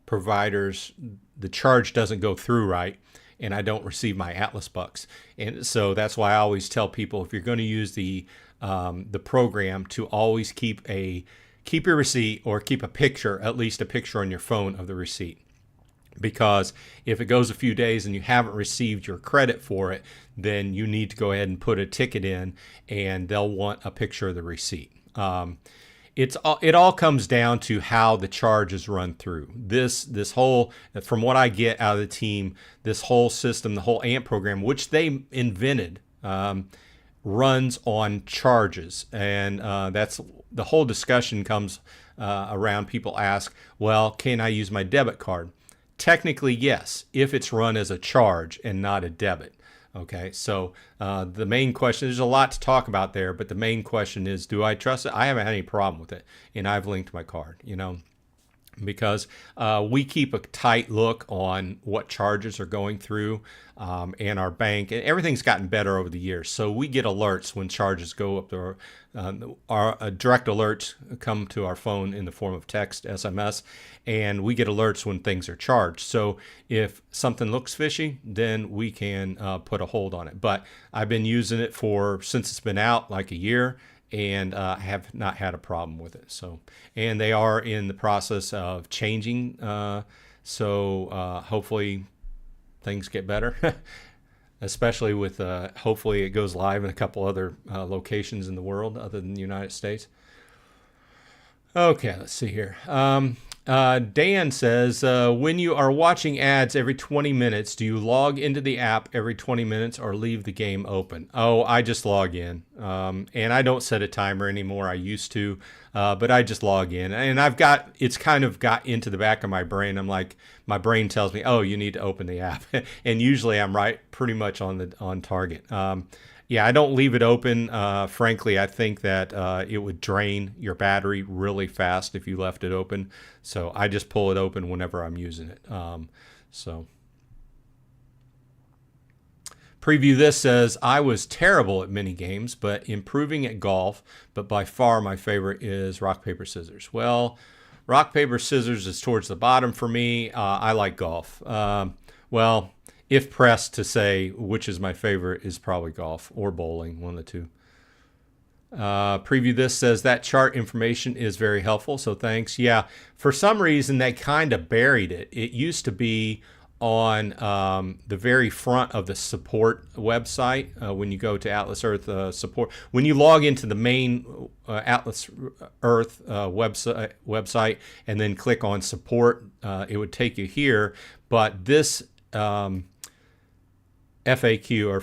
providers, the charge doesn't go through right, and I don't receive my Atlas bucks. And so that's why I always tell people, if you're going to use the program, to always keep your receipt, or keep a picture, at least a picture on your phone of the receipt. Because if it goes a few days and you haven't received your credit for it, then you need to go ahead and put a ticket in, and they'll want a picture of the receipt. It all comes down to how the charge is run through. This whole, from what I get out of the team, this whole system, the whole AMP program, which they invented, runs on charges. And that's the whole discussion comes around. People ask, well, can I use my debit card? Technically, yes, if it's run as a charge and not a debit. Okay, so the main question, there's a lot to talk about there, but the main question is, do I trust it? I haven't had any problem with it, and I've linked my card, you know, because we keep a tight look on what charges are going through, and our bank, and everything's gotten better over the years. So we get alerts when charges go up. Our direct alerts come to our phone in the form of text, SMS, and we get alerts when things are charged. So if something looks fishy, then we can put a hold on it. But I've been using it since it's been out, like a year, and I have not had a problem with it. So, and they are in the process of changing. So hopefully things get better, especially with hopefully it goes live in a couple other locations in the world other than the United States. Okay, let's see here. Dan says, when you are watching ads every 20 minutes, do you log into the app every 20 minutes or leave the game open? Oh, I just log in. And I don't set a timer anymore. I used to, but I just log in. And it's kind of got into the back of my brain. I'm like, my brain tells me, oh, you need to open the app. And usually I'm right pretty much on target. Yeah, I don't leave it open. Frankly, I think that it would drain your battery really fast if you left it open. So I just pull it open whenever I'm using it. Preview This says, I was terrible at mini games, but improving at golf. But by far my favorite is rock, paper, scissors. Well, rock, paper, scissors is towards the bottom for me. I like golf. Well, if pressed to say which is my favorite, is probably golf or bowling, one of the two. Preview This says, that chart information is very helpful, so thanks. Yeah, for some reason they kind of buried it. It used to be on the very front of the support website when you go to Atlas Earth support. When you log into the main Atlas Earth website and then click on support, it would take you here. But this FAQ, or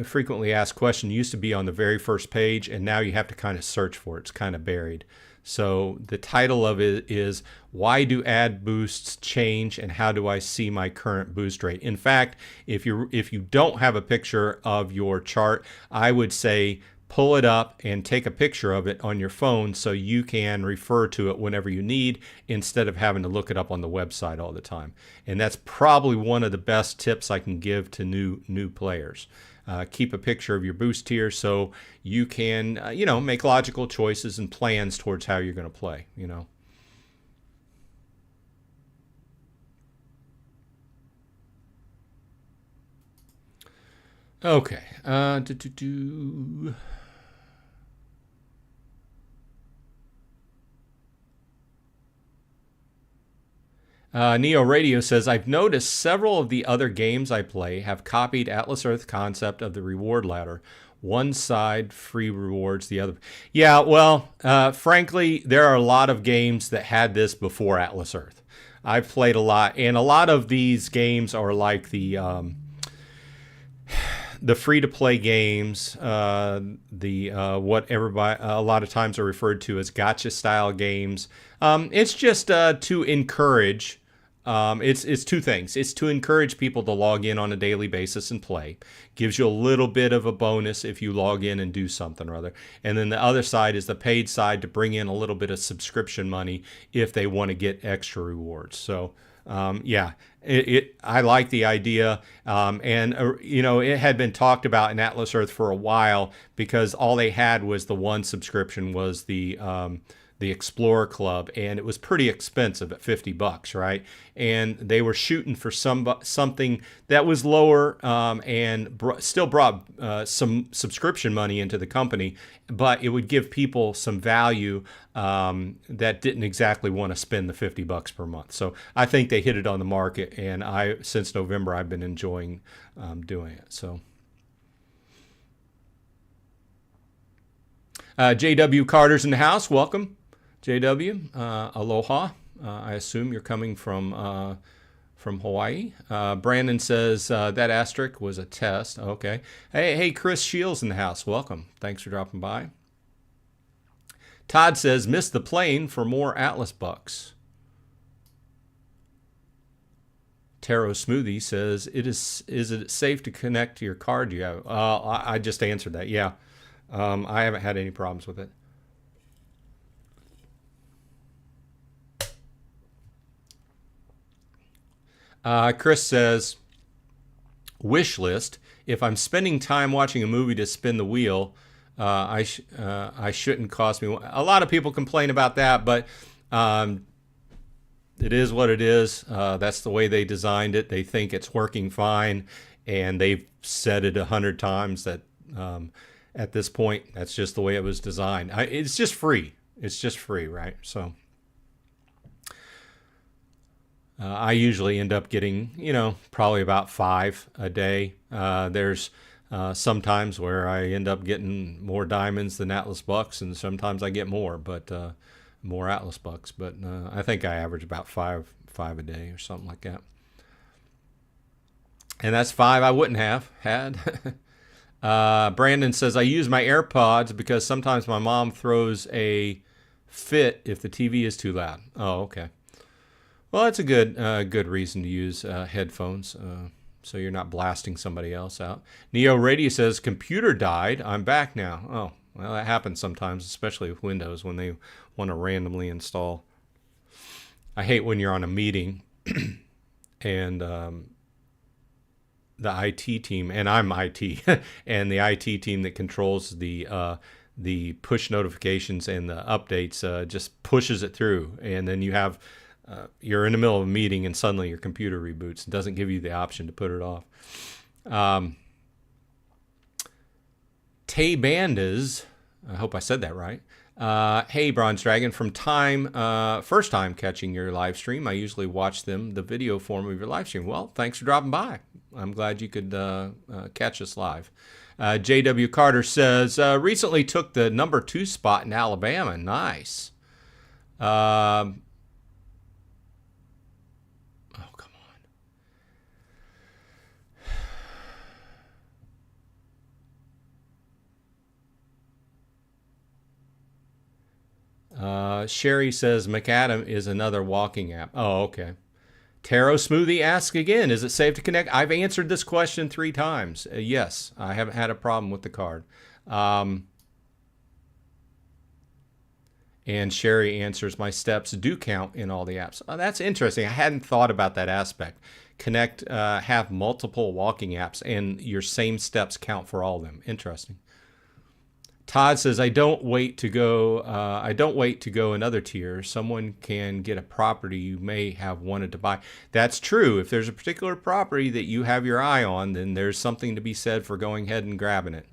frequently asked question, used to be on the very first page, and now you have to kind of search for it. It's kind of buried. So the title of it is, why do ad boosts change and how do I see my current boost rate? In fact, if you don't have a picture of your chart, I would say pull it up and take a picture of it on your phone so you can refer to it whenever you need, instead of having to look it up on the website all the time. And that's probably one of the best tips I can give to new players. Keep a picture of your boost tier so you can, make logical choices and plans towards how you're going to play, Okay. Neo Radio says, I've noticed several of the other games I play have copied Atlas Earth concept of the reward ladder. One side free rewards, the other. Yeah, well, frankly, there are a lot of games that had this before Atlas Earth. I've played a lot, and a lot of these games are like the free-to-play games, what everybody a lot of times are referred to as gotcha-style games. It's just to encourage. It's two things. It's to encourage people to log in on a daily basis and play. Gives you a little bit of a bonus if you log in and do something or other. And then the other side is the paid side, to bring in a little bit of subscription money if they want to get extra rewards. So I like the idea, and it had been talked about in Atlas Earth for a while, because all they had was the one subscription was the Explorer Club, and it was pretty expensive at $50, right? And they were shooting for something that was lower, and still brought some subscription money into the company, but it would give people some value that didn't exactly want to spend the $50 per month. So I think they hit it on the market, and since November I've been enjoying doing it. So. JW Carter's in the house. Welcome. JW, aloha. I assume you're coming from Hawaii. Brandon says that asterisk was a test. Okay. Hey, Chris Shields in the house. Welcome. Thanks for dropping by. Todd says, missed the plane for more Atlas bucks. Taro Smoothie says, is it safe to connect to your card you have? I just answered that. Yeah. I haven't had any problems with it. Chris says, wish list. If I'm spending time watching a movie to spin the wheel, I shouldn't cost me. A lot of people complain about that, but it is what it is. That's the way they designed it. They think it's working fine, and they've said it 100 times that at this point, that's just the way it was designed. It's just free. It's just free, right? So I usually end up getting, probably about 5 a day. There's sometimes where I end up getting more diamonds than Atlas bucks, and sometimes I get more, but more Atlas bucks. But I think I average about 5 a day or something like that. And that's 5 I wouldn't have had. Brandon says, I use my AirPods because sometimes my mom throws a fit if the TV is too loud. Oh, okay. Well, that's a good reason to use headphones, so you're not blasting somebody else out. Neo Radio says, computer died. I'm back now. Oh, well, that happens sometimes, especially with Windows when they want to randomly install. I hate when you're on a meeting and the IT team, and I'm IT, and the IT team that controls the push notifications and the updates just pushes it through, and then you have you're in the middle of a meeting and suddenly your computer reboots and doesn't give you the option to put it off. Tay Bandas, I hope I said that right, Hey, Bronze Dragon, from first time catching your live stream. I usually watch the video form of your live stream. Well, thanks for dropping by. I'm glad you could catch us live. J.W. Carter says, recently took the number 2 spot in Alabama. Nice. Oh, come on. Sherry says, McAdam is another walking app. Oh, okay. Taro Smoothie asks again, is it safe to connect? I've answered this question 3 times. Yes, I haven't had a problem with the card. And Sherry answers, my steps do count in all the apps. Oh, that's interesting. I hadn't thought about that aspect. Connect, have multiple walking apps, and your same steps count for all of them. Interesting. Todd says, I don't wait to go another tier. Someone can get a property you may have wanted to buy. That's true. If there's a particular property that you have your eye on, then there's something to be said for going ahead and grabbing it.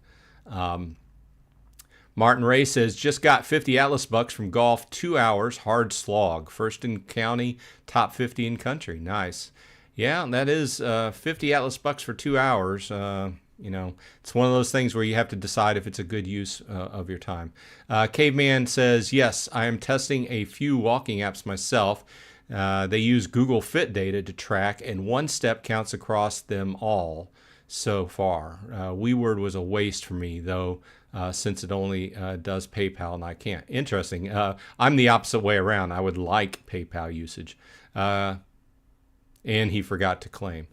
Martin Ray says, just got 50 Atlas bucks from golf, 2 hours, hard slog. First in county, top 50 in country. Nice. Yeah, that is 50 Atlas bucks for 2 hours. You know, it's one of those things where you have to decide if it's a good use of your time. Caveman says, yes, I am testing a few walking apps myself. They use Google Fit data to track, and 1 step counts across them all so far. WeWord was a waste for me, though, since it only does PayPal and I can't. Interesting. I'm the opposite way around. I would like PayPal usage. And he forgot to claim.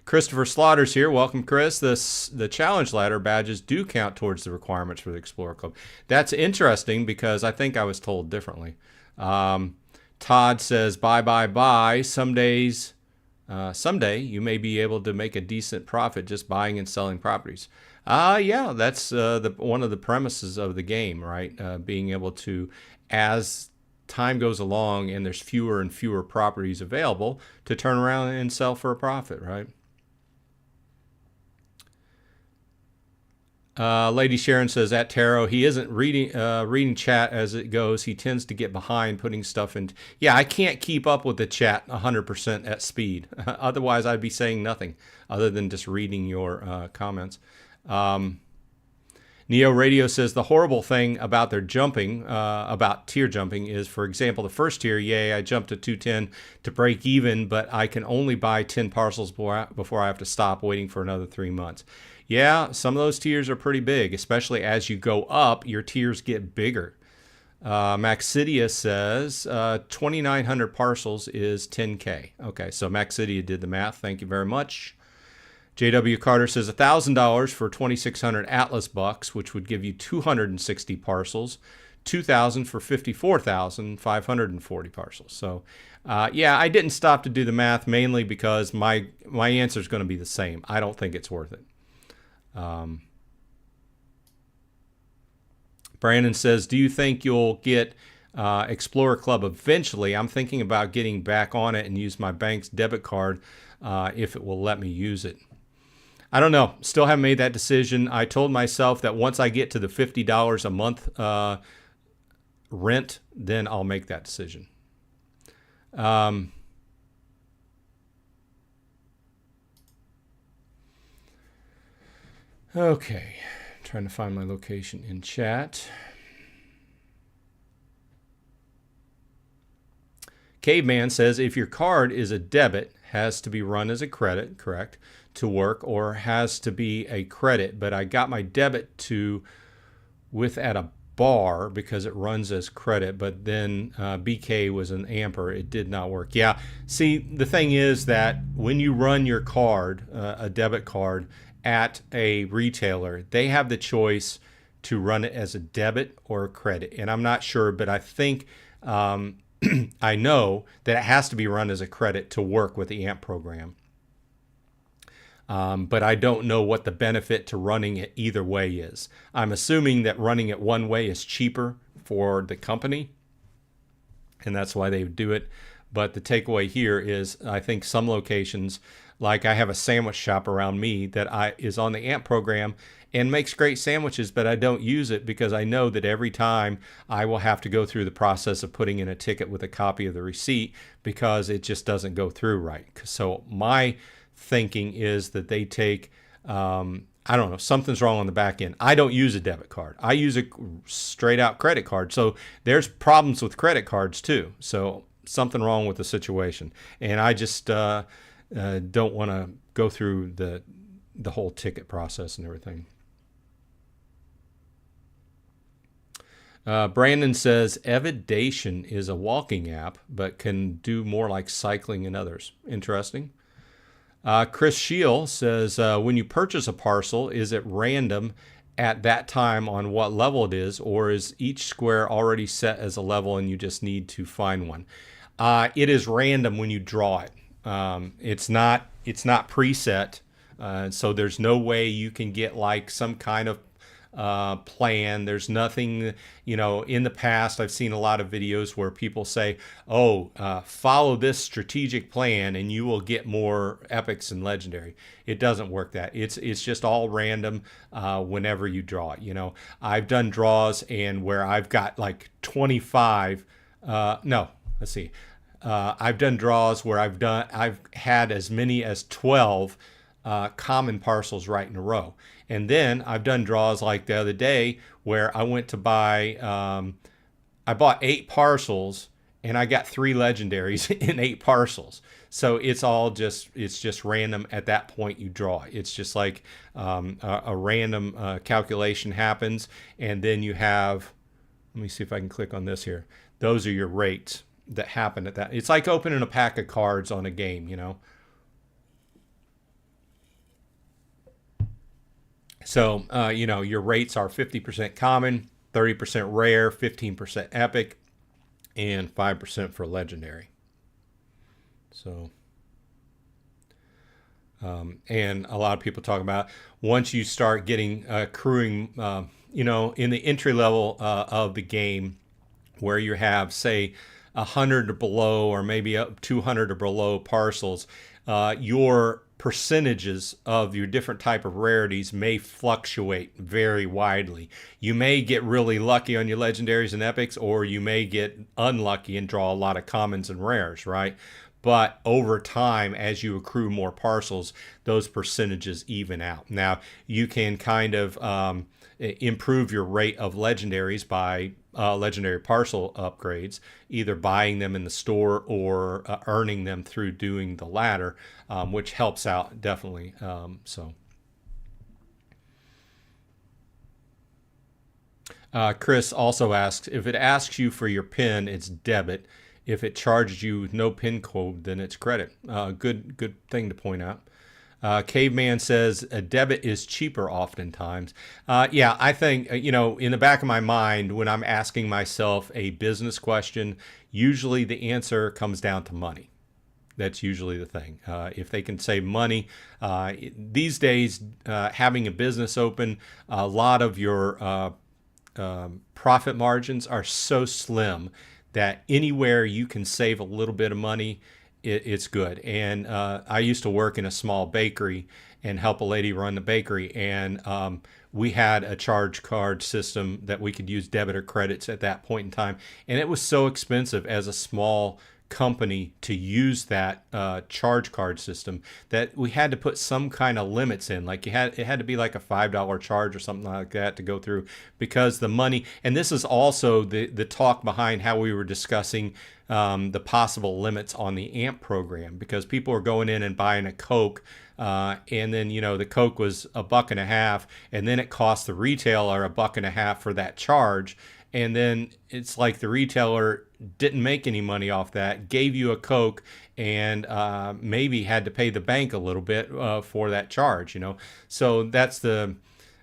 Christopher Slaughter's here. Welcome, Chris. The challenge ladder badges do count towards the requirements for the Explorer Club. That's interesting because I think I was told differently. Todd says, bye. Someday you may be able to make a decent profit just buying and selling properties. Yeah, that's one of the premises of the game, right? Being able to, as time goes along and there's fewer and fewer properties available, to turn around and sell for a profit, right? Lady Sharon says, at Taro, he isn't reading chat as it goes. He tends to get behind putting stuff in. Yeah, I can't keep up with the chat 100% at speed. Otherwise, I'd be saying nothing other than just reading your comments. Neo Radio says, the horrible thing about their jumping, about tier jumping is, for example, the first tier, yay, I jumped to 210 to break even, but I can only buy 10 parcels before I have to stop waiting for another 3 months. Yeah, some of those tiers are pretty big, especially as you go up, your tiers get bigger. Maxidia says 2,900 parcels is 10K. Okay, so Maxidia did the math. Thank you very much. J.W. Carter says $1,000 for 2,600 Atlas bucks, which would give you 260 parcels. 2,000 for 54,540 parcels. So, yeah, I didn't stop to do the math mainly because my answer is going to be the same. I don't think it's worth it. Brandon says, do you think you'll get Explorer Club eventually? I'm thinking about getting back on it and use my bank's debit card if it will let me use it. I don't know. Still haven't made that decision. I told myself that once I get to the $50 a month rent, then I'll make that decision. Okay, trying to find my location in chat. Caveman says, if your card is a debit, has to be run as a credit, correct, to work, or has to be a credit, but I got my debit with at a bar because it runs as credit, but then BK was an amper. It did not work. Yeah, see, the thing is that when you run your card, a debit card, at a retailer, they have the choice to run it as a debit or a credit. And I'm not sure, but I think I know that it has to be run as a credit to work with the AMP program. But I don't know what the benefit to running it either way is. I'm assuming that running it one way is cheaper for the company, and that's why they do it. But the takeaway here is, I think some locations, like I have a sandwich shop around me that is on the AMP program and makes great sandwiches, but I don't use it because I know that every time I will have to go through the process of putting in a ticket with a copy of the receipt because it just doesn't go through right. So my thinking is that they take, I don't know, something's wrong on the back end. I don't use a debit card. I use a straight out credit card. So there's problems with credit cards too. So something wrong with the situation. And I just don't want to go through the whole ticket process and everything. Brandon says Evidation is a walking app, but can do more like cycling and others. Interesting. Chris Scheel says, when you purchase a parcel, is it random at that time on what level it is, or is each square already set as a level and you just need to find one? It is random when you draw it. It's not preset, so there's no way you can get like some kind of plan. There's nothing, in the past I've seen a lot of videos where people say, follow this strategic plan and you will get more epics and legendary. It doesn't work that. It's just all random whenever you draw it. I've done draws and where I've got like 25, let's see. I've done draws where I've had as many as 12 common parcels right in a row. And then I've done draws like the other day where I went to buy, I bought 8 parcels and I got 3 legendaries in 8 parcels. So it's just random at that point you draw. It's just like a random calculation happens. And then you have, let me see if I can click on this here. Those are your rates that happen at that. It's like opening a pack of cards on a game, So, your rates are 50% common, 30% rare, 15% epic, and 5% for legendary. So, and a lot of people talk about once you start getting accruing, in the entry level of the game where you have, say, 100 or below, or maybe up 200 or below parcels, your percentages of your different type of rarities may fluctuate very widely. You may get really lucky on your legendaries and epics, or you may get unlucky and draw a lot of commons and rares, right? But over time, as you accrue more parcels, those percentages even out. Now, you can kind of improve your rate of legendaries by legendary parcel upgrades, either buying them in the store or earning them through doing the latter, which helps out definitely. Chris also asks, if it asks you for your PIN, it's debit. If it charges you with no PIN code, then it's credit. Good thing to point out. Caveman says a debit is cheaper oftentimes. Yeah, I think, in the back of my mind, when I'm asking myself a business question, usually the answer comes down to money. That's usually the thing. If they can save money, these days, having a business open, a lot of your profit margins are so slim that anywhere you can save a little bit of money, it's good. And I used to work in a small bakery and help a lady run the bakery. And we had a charge card system that we could use debit or credits at that point in time. And it was so expensive as a small company to use that charge card system that we had to put some kind of limits in. Like it had to be like a $5 charge or something like that to go through, because the money, and this is also the talk behind how we were discussing the possible limits on the AMP program, because people are going in and buying a Coke, and then the Coke was $1.50, and then it cost the retailer $1.50 for that charge, and then it's like the retailer didn't make any money off that, gave you a Coke, and maybe had to pay the bank a little bit for that charge. So that's the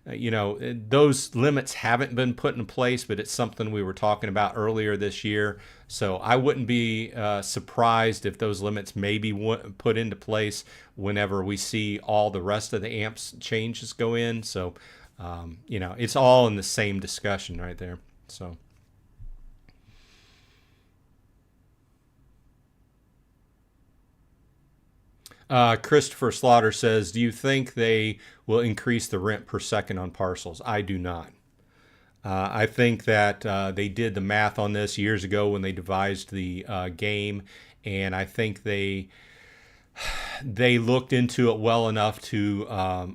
those limits haven't been put in place, but it's something we were talking about earlier this year. So I wouldn't be surprised if those limits may be put into place whenever we see all the rest of the AMPs changes go in. So, it's all in the same discussion right there. So. Christopher Slaughter says, do you think they will increase the rent per second on parcels? I do not. I think that they did the math on this years ago when they devised the game, and I think they looked into it well enough to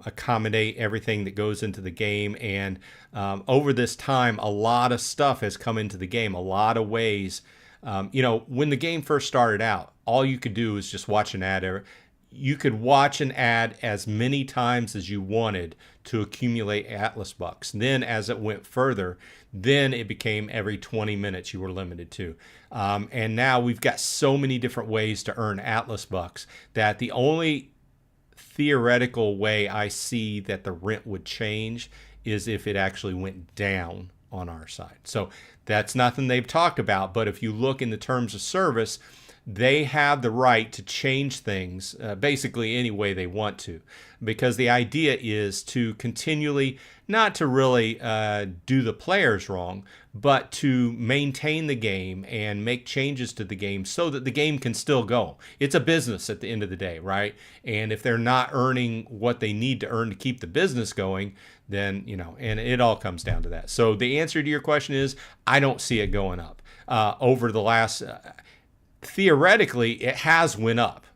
accommodate everything that goes into the game. And over this time, a lot of stuff has come into the game, a lot of ways. When the game first started out, all you could do was just watch an ad. You could watch an ad as many times as you wanted to accumulate Atlas bucks. Then as it went further, then it became every 20 minutes you were limited to. And now we've got so many different ways to earn Atlas bucks that the only theoretical way I see that the rent would change is if it actually went down on our side. So that's nothing they've talked about, but if you look in the terms of service, they have the right to change things basically any way they want to, because the idea is to continually, not to really do the players wrong, but to maintain the game and make changes to the game so that the game can still go. It's a business at the end of the day, right? And if they're not earning what they need to earn to keep the business going, then, and it all comes down to that. So the answer to your question is, I don't see it going up over the last... Theoretically, it has went up,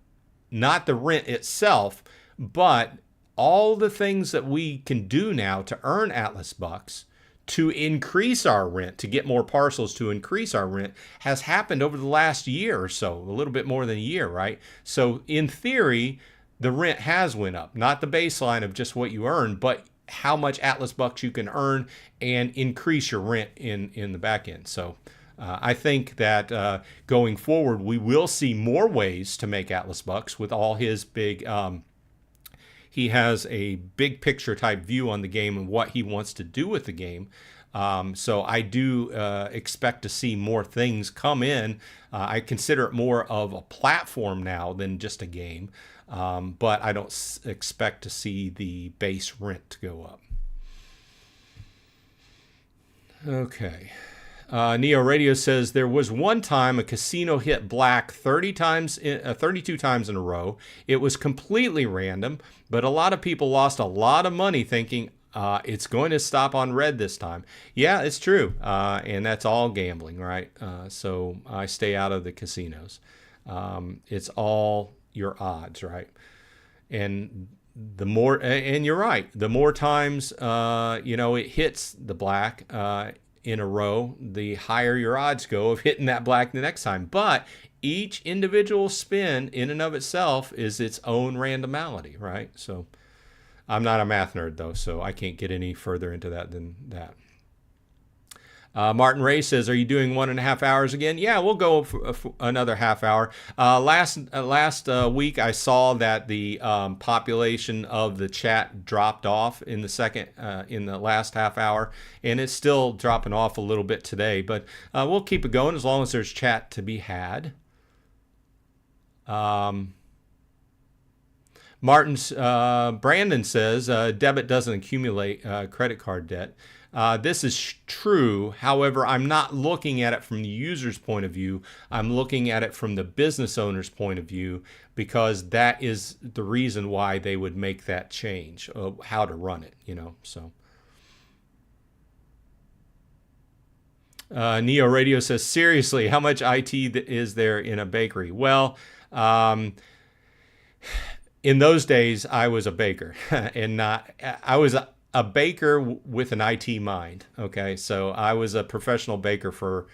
not the rent itself, but all the things that we can do now to earn Atlas bucks to increase our rent, to get more parcels to increase our rent, has happened over the last year or so, a little bit more than a year, right? So in theory, the rent has went up, not the baseline of just what you earn, but how much Atlas bucks you can earn and increase your rent in the back end. So I think that going forward, we will see more ways to make Atlas bucks with all his big... he has a big picture type view on the game and what he wants to do with the game. So I do expect to see more things come in. I consider it more of a platform now than just a game. But I don't expect to see the base rent go up. Okay. Neo Radio says there was one time a casino hit black 32 times in a row. It was completely random, but a lot of people lost a lot of money thinking it's going to stop on red this time. Yeah, it's true. And that's all gambling, right? So I stay out of the casinos. It's all your odds, right? And the more, and you're right, the more times, it hits the black, in a row, the higher your odds go of hitting that black the next time. But each individual spin in and of itself is its own randomality, right? So I'm not a math nerd, though, so I can't get any further into that than that. Martin Ray says, are you doing 1.5 hours again? Yeah, we'll go for another half hour. Last week, I saw that the population of the chat dropped off in the last half hour, and it's still dropping off a little bit today, but we'll keep it going as long as there's chat to be had. Brandon says, debit doesn't accumulate credit card debt. This is true. However, I'm not looking at it from the user's point of view. I'm looking at it from the business owner's point of view, because that is the reason why they would make that change of how to run it, so. Neo Radio says, seriously, how much IT is there in a bakery? Well, in those days, I was a baker and I was a baker with an IT mind. Okay, so I was a professional baker for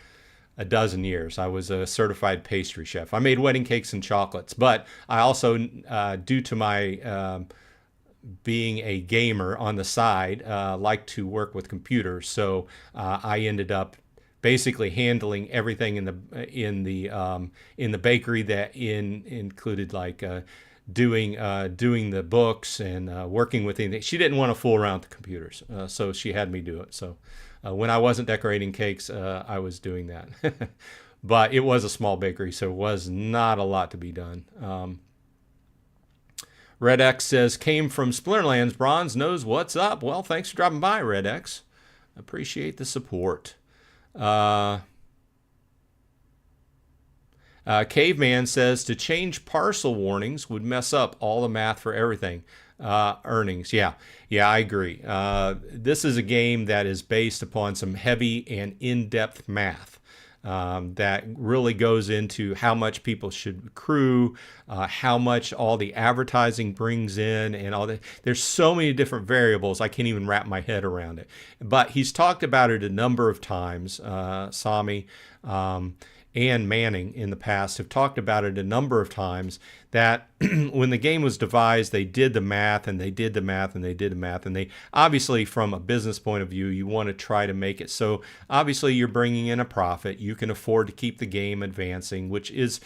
a dozen years. I was a certified pastry chef. I made wedding cakes and chocolates, but I also, due to my being a gamer on the side, like to work with computers. So I ended up basically handling everything in the bakery that included like doing the books and working with anything. She didn't want to fool around with the computers, so she had me do it. So when I wasn't decorating cakes, I was doing that. But it was a small bakery, so it was not a lot to be done. Red X says, came from Splinterlands. Bronze knows what's up. Well, thanks for dropping by, Red X. Appreciate the support. Caveman says to change parcel warnings would mess up all the math for everything. Earnings, yeah, I agree. This is a game that is based upon some heavy and in-depth math. That really goes into how much people should accrue, how much all the advertising brings in, and all that. There's so many different variables, I can't even wrap my head around it. But he's talked about it a number of times. Sami and Manning in the past have talked about it a number of times, that when the game was devised, they did the math and they did the math and they did the math. And they obviously, from a business point of view, you want to try to make it so obviously you're bringing in a profit. You can afford to keep the game advancing, which is,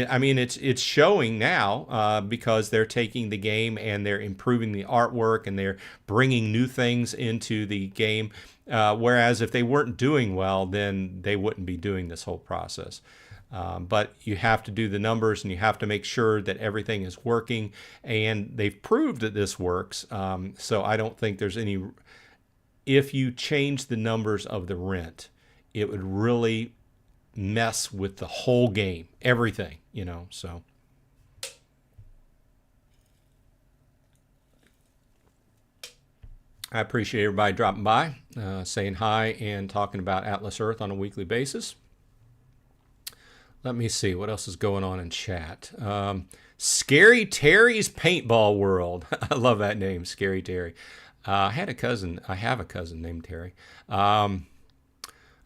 I mean, it's showing now because they're taking the game and they're improving the artwork and they're bringing new things into the game. Whereas if they weren't doing well, then they wouldn't be doing this whole process. But you have to do the numbers and you have to make sure that everything is working, and they've proved that this works. So I don't think there's any, if you change the numbers of the rent, it would really mess with the whole game, everything, you know, so. I appreciate everybody dropping by, saying hi and talking about Atlas Earth on a weekly basis. Let me see what else is going on in chat. Scary Terry's Paintball World. I love that name, Scary Terry. I have a cousin named Terry. I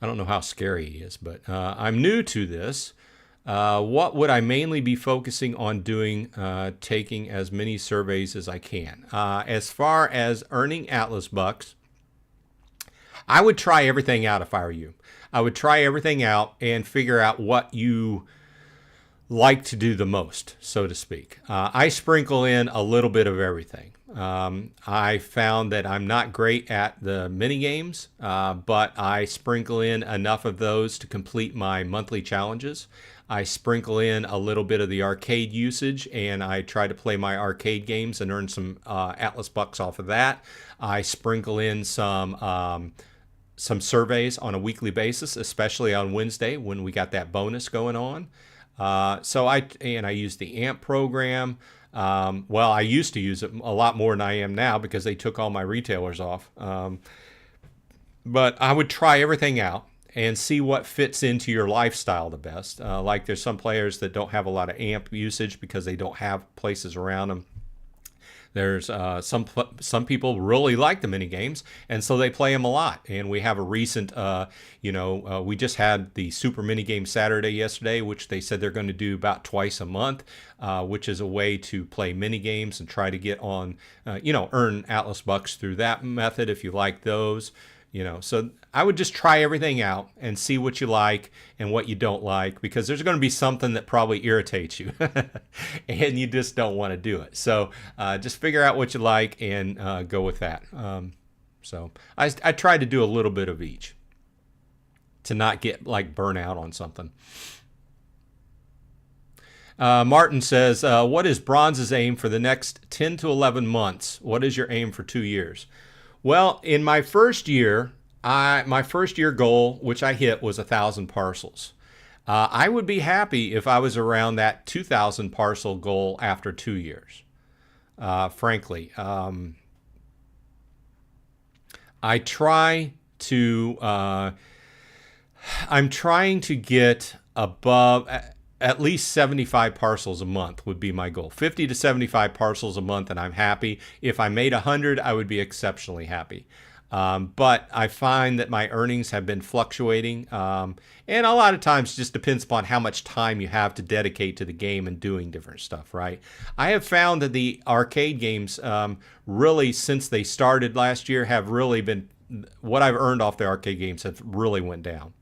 don't know how scary he is, but I'm new to this. What would I mainly be focusing on doing? Taking as many surveys as I can. As far as earning Atlas bucks, I would try everything out if I were you. I would try everything out and figure out what you like to do the most, so to speak. I sprinkle in a little bit of everything. I found that I'm not great at the mini games, but I sprinkle in enough of those to complete my monthly challenges. I sprinkle in a little bit of the arcade usage, and I try to play my arcade games and earn some Atlas bucks off of that. I sprinkle in some surveys on a weekly basis, especially on Wednesday when we got that bonus going on. So I use the AMP program. Well, I used to use it a lot more than I am now because they took all my retailers off. But I would try everything out and see what fits into your lifestyle the best. Like there's some players that don't have a lot of AMP usage because they don't have places around them. There's some people really like the mini games, and so they play them a lot. And we have a recent, we just had the Super Mini Game Saturday yesterday, which they said they're going to do about twice a month, which is a way to play mini games and try to get on, earn Atlas bucks through that method if you like those. So I would just try everything out and see what you like and what you don't like, because there's going to be something that probably irritates you and you just don't want to do it. So just figure out what you like and go with that. So I try to do a little bit of each to not get like burnout on something. Martin says, what is Bronze's aim for the next 10 to 11 months? What is your aim for 2 years? Well, in my first year, my first year goal, which I hit, was 1,000 parcels. I would be happy if I was around that 2,000 parcel goal after 2 years. Frankly, I'm trying to get above at least 75 parcels a month would be my goal. 50 to 75 parcels a month, and I'm happy. If I made 100, I would be exceptionally happy. But I find that my earnings have been fluctuating, and a lot of times just depends upon how much time you have to dedicate to the game and doing different stuff, right? I have found that the arcade games really, since they started last year, have really been, what I've earned off the arcade games have really went down.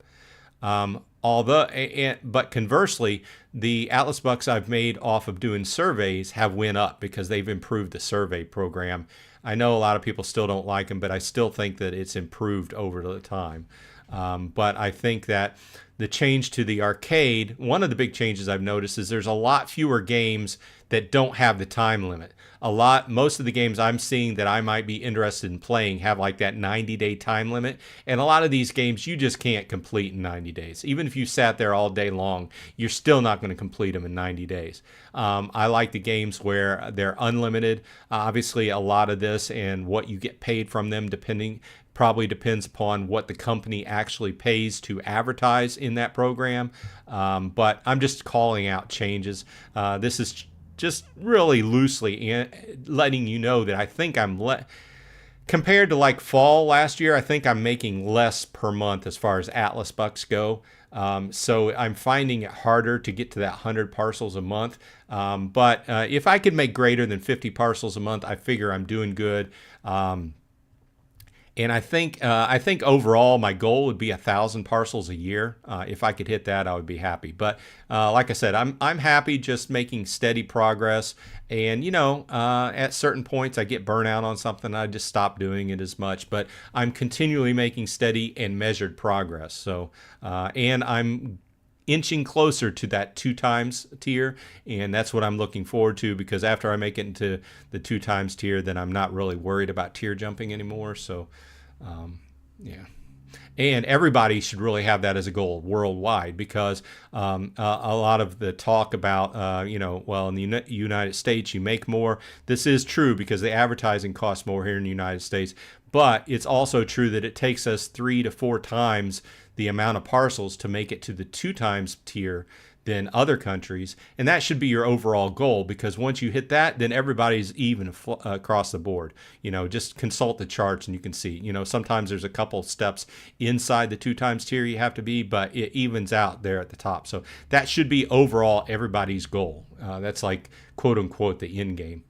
But conversely, the Atlas bucks I've made off of doing surveys have went up because they've improved the survey program. I know a lot of people still don't like them, but I still think that it's improved over the time. But I think that the change to the arcade, one of the big changes I've noticed is there's a lot fewer games that don't have the time limit. Most of the games I'm seeing that I might be interested in playing have like that 90-day time limit. And a lot of these games you just can't complete in 90 days. Even if you sat there all day long, you're still not going to complete them in 90 days. I like the games where they're unlimited. Obviously, a lot of this and what you get paid from them probably depends upon what the company actually pays to advertise in that program. But I'm just calling out changes. This is just really loosely letting you know that I think compared to like fall last year, I think I'm making less per month as far as Atlas bucks go. So I'm finding it harder to get to that 100 parcels a month. But if I could make greater than 50 parcels a month, I figure I'm doing good. And I think overall my goal would be 1,000 parcels a year. If I could hit that, I would be happy. But like I said, I'm happy just making steady progress. And at certain points I get burnout on something, I just stop doing it as much. But I'm continually making steady and measured progress. So and I'm inching closer to that 2 times tier, and that's what I'm looking forward to, because after I make it into the 2 times tier, then I'm not really worried about tier jumping anymore. So yeah, and everybody should really have that as a goal worldwide, because a lot of the talk about well, in the United States you make more. This is true because the advertising costs more here in the United States, but it's also true that it takes us 3 to 4 times the amount of parcels to make it to the 2 times tier than other countries. And that should be your overall goal, because once you hit that, then everybody's even across the board. Just consult the charts and you can see, sometimes there's a couple steps inside the 2 times tier you have to be, but it evens out there at the top. So that should be overall everybody's goal. That's like quote unquote the end game.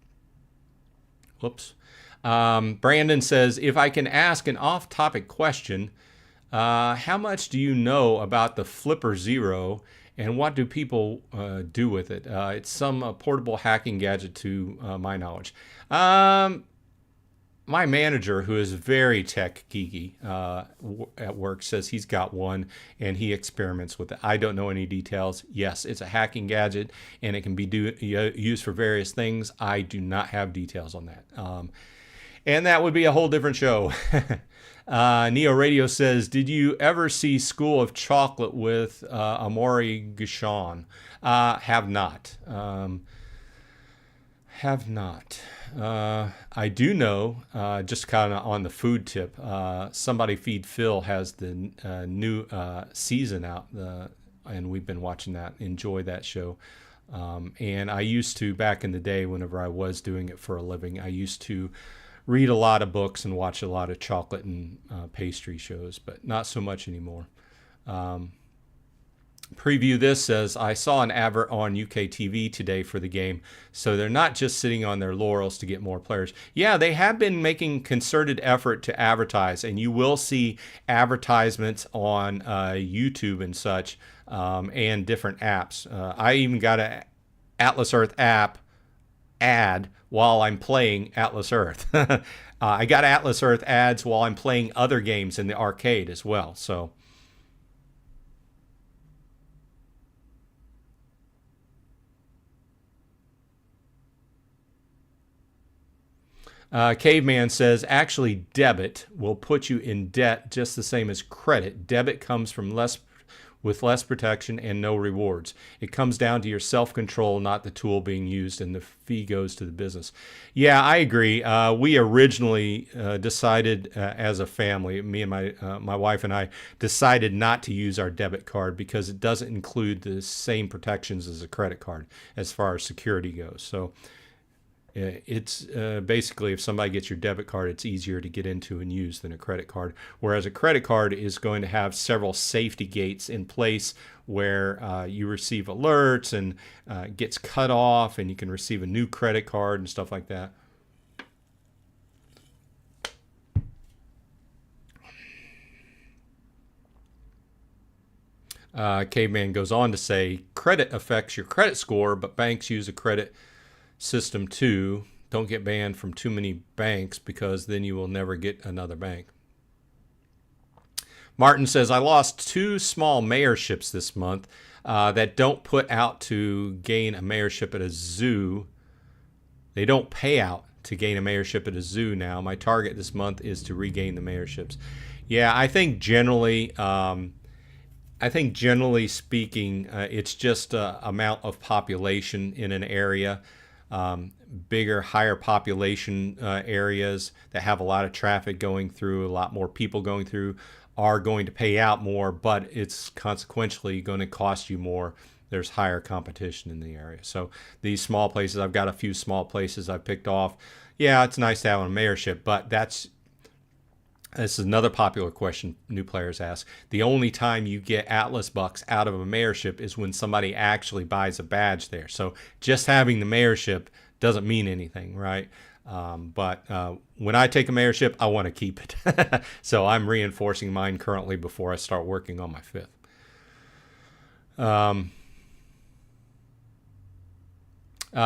Whoops. Brandon says, if I can ask an off-topic question, how much do you know about the Flipper Zero, and what do people do with it? It's some portable hacking gadget to my knowledge. My manager, who is very tech geeky at work, says he's got one and he experiments with it. I don't know any details. Yes, it's a hacking gadget and it can be used for various things. I do not have details on that. And that would be a whole different show. Neo Radio says, did you ever see School of Chocolate with Amaury Guichon? Have not. Have not. I do know, just kind of on the food tip, Somebody Feed Phil has the new season out, and we've been watching that, enjoy that show. And I used to, back in the day, whenever I was doing it for a living, I used to read a lot of books and watch a lot of chocolate and pastry shows, but not so much anymore. Preview This says, I saw an advert on UK TV today for the game, so they're not just sitting on their laurels to get more players. Yeah, they have been making concerted effort to advertise, and you will see advertisements on YouTube and such, and different apps. I even got an Atlas Earth app ad while I'm playing Atlas Earth. I got Atlas Earth ads while I'm playing other games in the arcade as well. So Caveman says, actually, debit will put you in debt just the same as credit. Debit comes with less protection and no rewards. It comes down to your self-control, not the tool being used, and the fee goes to the business. Yeah, I agree. We originally decided as a family, me and my wife and I, decided not to use our debit card because it doesn't include the same protections as a credit card as far as security goes. So it's basically, if somebody gets your debit card, it's easier to get into and use than a credit card. Whereas a credit card is going to have several safety gates in place where you receive alerts and gets cut off, and you can receive a new credit card and stuff like that. Caveman goes on to say, credit affects your credit score, but banks use a credit system too. Don't get banned from too many banks, because then you will never get another bank. Martin says, I lost 2 small mayorships this month that don't put out to gain a mayorship at a zoo. They don't pay out to gain a mayorship at a zoo now. My target this month is to regain the mayorships. Yeah, I think generally speaking, it's just amount of population in an area. Bigger, higher population areas that have a lot of traffic going through, a lot more people going through, are going to pay out more, but it's consequentially going to cost you more. There's higher competition in the area. So these small places, I've got a few small places I've picked off. Yeah, it's nice to have a mayorship, but this is another popular question new players ask. The only time you get Atlas bucks out of a mayorship is when somebody actually buys a badge there. So just having the mayorship doesn't mean anything, right? But when I take a mayorship, I want to keep it. So I'm reinforcing mine currently before I start working on my 5th.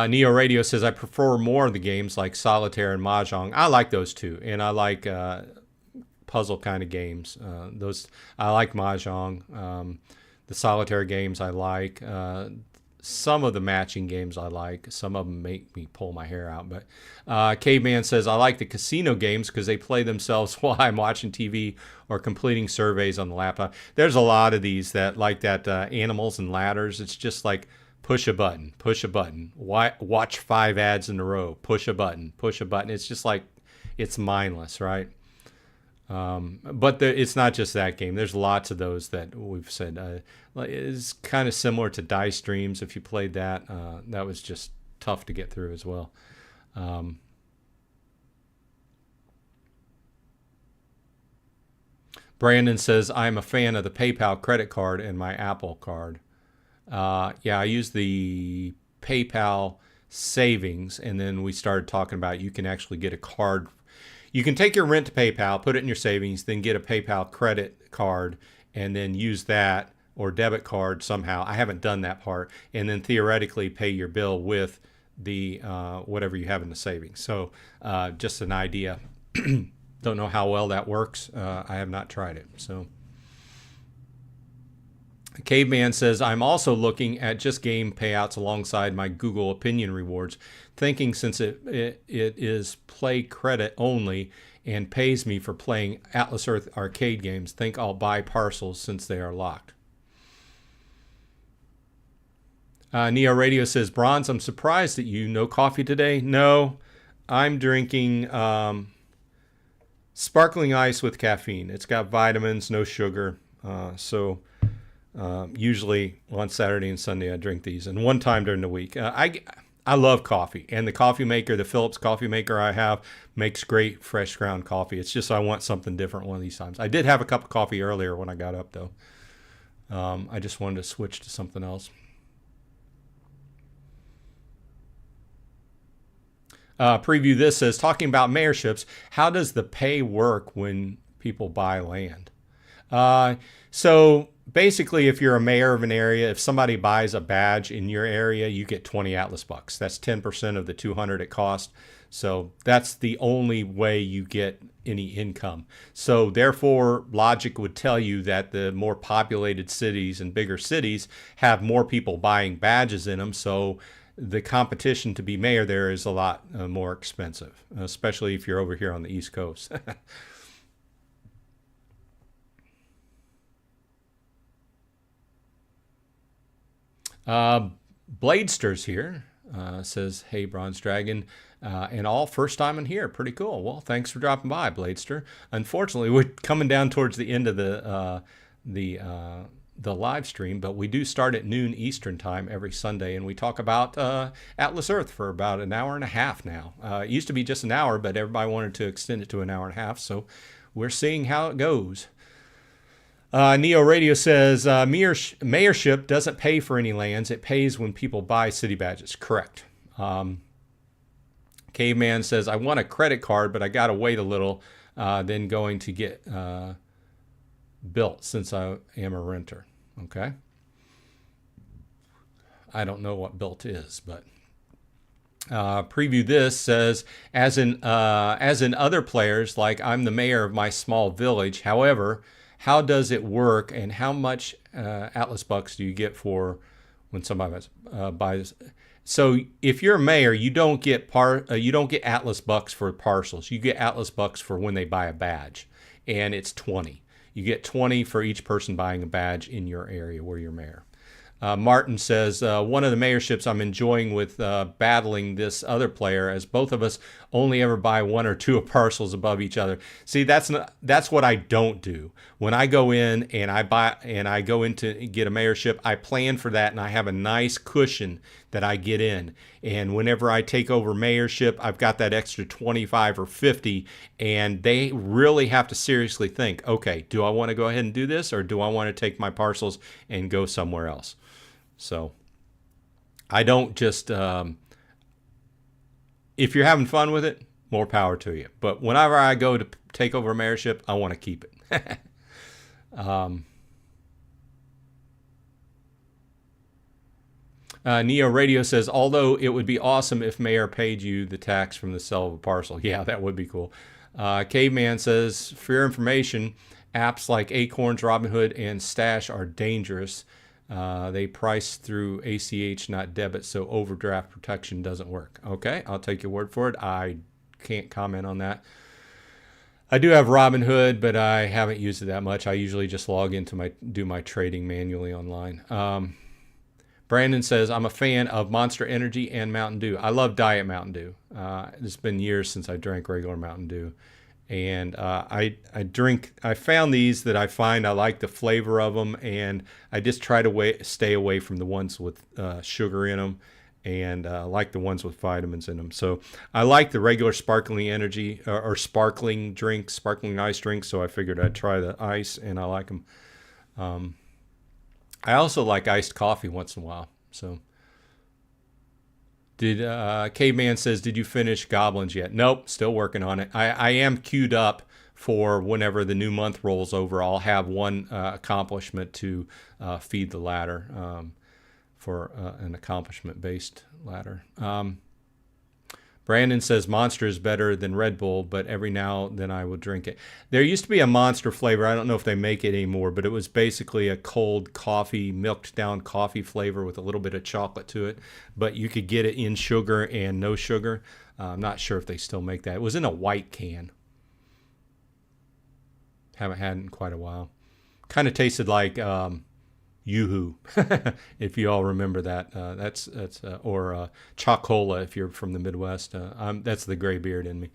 Neo Radio says, I prefer more of the games like Solitaire and Mahjong. I like those too, and I like puzzle kind of games. I like Mahjong. The Solitaire games I like. Some of the matching games I like. Some of them make me pull my hair out. But Caveman says, I like the casino games because they play themselves while I'm watching TV or completing surveys on the laptop. There's a lot of these that like that Animals and Ladders. It's just like push a button, watch 5 ads in a row, push a button. It's just like, it's mindless, right? But it's not just that game. There's lots of those that we've said is kind of similar to Dice Dreams. If you played that, that was just tough to get through as well. Brandon says, I'm a fan of the PayPal credit card and my Apple card. Yeah, I use the PayPal savings, and then we started talking about you can actually get a card. You can take your rent to PayPal, put it in your savings, then get a PayPal credit card, and then use that or debit card somehow. I haven't done that part. And then theoretically pay your bill with the whatever you have in the savings. So just an idea. Don't know how well that works. I have not tried it. So Caveman says, I'm also looking at just game payouts alongside my Google opinion rewards, thinking since it is play credit only and pays me for playing Atlas Earth arcade games, think I'll buy parcels since they are locked. Neo Radio says, Bronze, I'm surprised that you no coffee today. No, I'm drinking sparkling ice with caffeine. It's got vitamins, no sugar. Usually on Saturday and Sunday I drink these, and one time during the week. I love coffee, and the coffee maker, the Philips coffee maker I have, makes great fresh ground coffee. It's just I want something different one of these times. I did have a cup of coffee earlier when I got up, though. I just wanted to switch to something else. Preview this says, talking about mayorships, how does the pay work when people buy land? So basically, if you're a mayor of an area, if somebody buys a badge in your area, you get 20 Atlas bucks. That's 10% of the 200 it cost. So that's the only way you get any income. So therefore, logic would tell you that the more populated cities and bigger cities have more people buying badges in them. So the competition to be mayor there is a lot more expensive, especially if you're over here on the East Coast. Bladester's here, says, hey, Bronze Dragon, and all first time in here. Pretty cool. Well, thanks for dropping by, Bladester. Unfortunately, we're coming down towards the end of the live stream, but we do start at noon Eastern time every Sunday, and we talk about Atlas Earth for about an hour and a half now. It used to be just an hour, but everybody wanted to extend it to an hour and a half, so we're seeing how it goes. Neo Radio says, mayorship doesn't pay for any lands. It pays when people buy city badges. Correct. Caveman says, I want a credit card, but I got to wait a little, then going to get built since I am a renter. Okay. I don't know what built is, but preview this says, as in other players, like I'm the mayor of my small village. However, how does it work, and how much Atlas bucks do you get for when somebody buys? So if you're a mayor, you don't get Atlas bucks for parcels. You get Atlas bucks for when they buy a badge, and it's 20. You get 20 for each person buying a badge in your area where you're mayor. Martin says, one of the mayorships I'm enjoying with battling this other player, as both of us only ever buy one or two parcels above each other. See, that's what I don't do. When I go in and I go in to get a mayorship, I plan for that, and I have a nice cushion that I get in. And whenever I take over mayorship, I've got that extra 25 or 50, and they really have to seriously think, okay, do I want to go ahead and do this, or do I want to take my parcels and go somewhere else? So I don't just, if you're having fun with it, more power to you. But whenever I go to take over a mayorship, I want to keep it. Neo Radio says, although it would be awesome if mayor paid you the tax from the sale of a parcel. Yeah, that would be cool. Caveman says, for your information, apps like Acorns, Robinhood, and Stash are dangerous. They price through ACH, not debit, so overdraft protection doesn't work. Okay, I'll take your word for it. I can't comment on that. I do have Robinhood, but I haven't used it that much. I usually just log into do my trading manually online. Brandon says, I'm a fan of Monster Energy and Mountain Dew. I love Diet Mountain Dew. It's been years since I drank regular Mountain Dew. And I found these that I find I like the flavor of them, and I just try to stay away from the ones with sugar in them, and like the ones with vitamins in them. So I like the regular sparkling energy or sparkling ice drinks, so I figured I'd try the ice, and I like them. I also like iced coffee once in a while. So Caveman says, did you finish Goblins yet? Nope, still working on it. I am queued up for whenever the new month rolls over. I'll have one accomplishment to feed the ladder for an accomplishment-based ladder. Brandon says Monster is better than Red Bull, but every now and then I will drink it. There used to be a Monster flavor. I don't know if they make it anymore, but it was basically a cold coffee, milked down coffee flavor with a little bit of chocolate to it. But you could get it in sugar and no sugar. I'm not sure if they still make that. It was in a white can. Haven't had it in quite a while. Kind of tasted like Yoo-hoo, if you all remember that. Or Chocola if you're from the Midwest. That's the gray beard in me.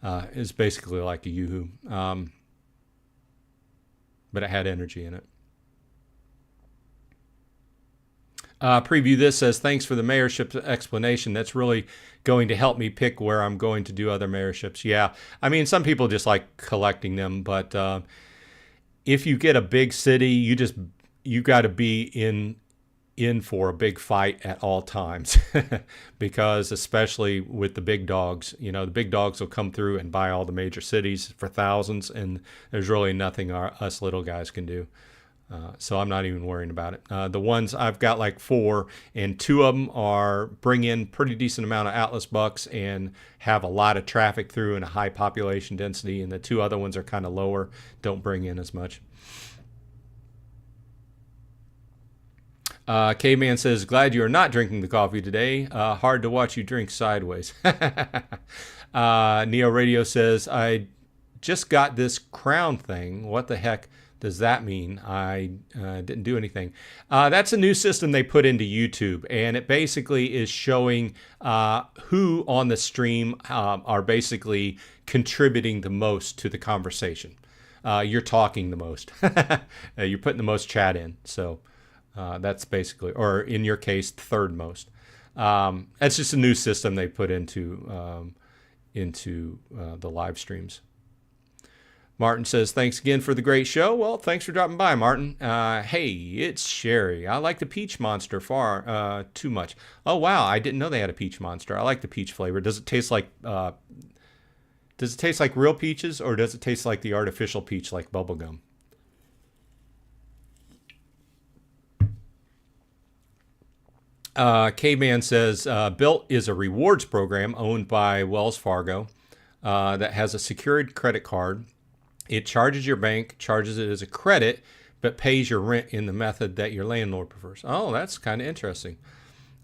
It's basically like a Yoo-hoo, but it had energy in it. Preview This says, thanks for the mayorship explanation. That's really going to help me pick where I'm going to do other mayorships. Yeah, I mean, some people just like collecting them, but if you get a big city, you got to be in for a big fight at all times because especially with the big dogs, the big dogs will come through and buy all the major cities for thousands, and there's really nothing us little guys can do. So I'm not even worrying about it. The ones I've got like 4, and 2 of them bring in pretty decent amount of Atlas bucks and have a lot of traffic through and a high population density, and the 2 other ones are kind of lower, don't bring in as much. Caveman says, glad you are not drinking the coffee today. Hard to watch you drink sideways. Neo Radio says, I just got this crown thing. What the heck does that mean? I didn't do anything. That's a new system they put into YouTube, and it basically is showing who on the stream are basically contributing the most to the conversation. You're talking the most. You're putting the most chat in. So that's basically, or in your case, third most. That's just a new system they put into the live streams. Martin says, thanks again for the great show. Well, thanks for dropping by, Martin. Hey, it's Sherry. I like the peach monster far too much. Oh, wow. I didn't know they had a peach monster. I like the peach flavor. Does it taste like real peaches, or does it taste like the artificial peach like bubble gum? Caveman says, Built is a rewards program owned by Wells Fargo that has a secured credit card. It charges your bank, charges it as a credit, but pays your rent in the method that your landlord prefers. Oh, that's kind of interesting.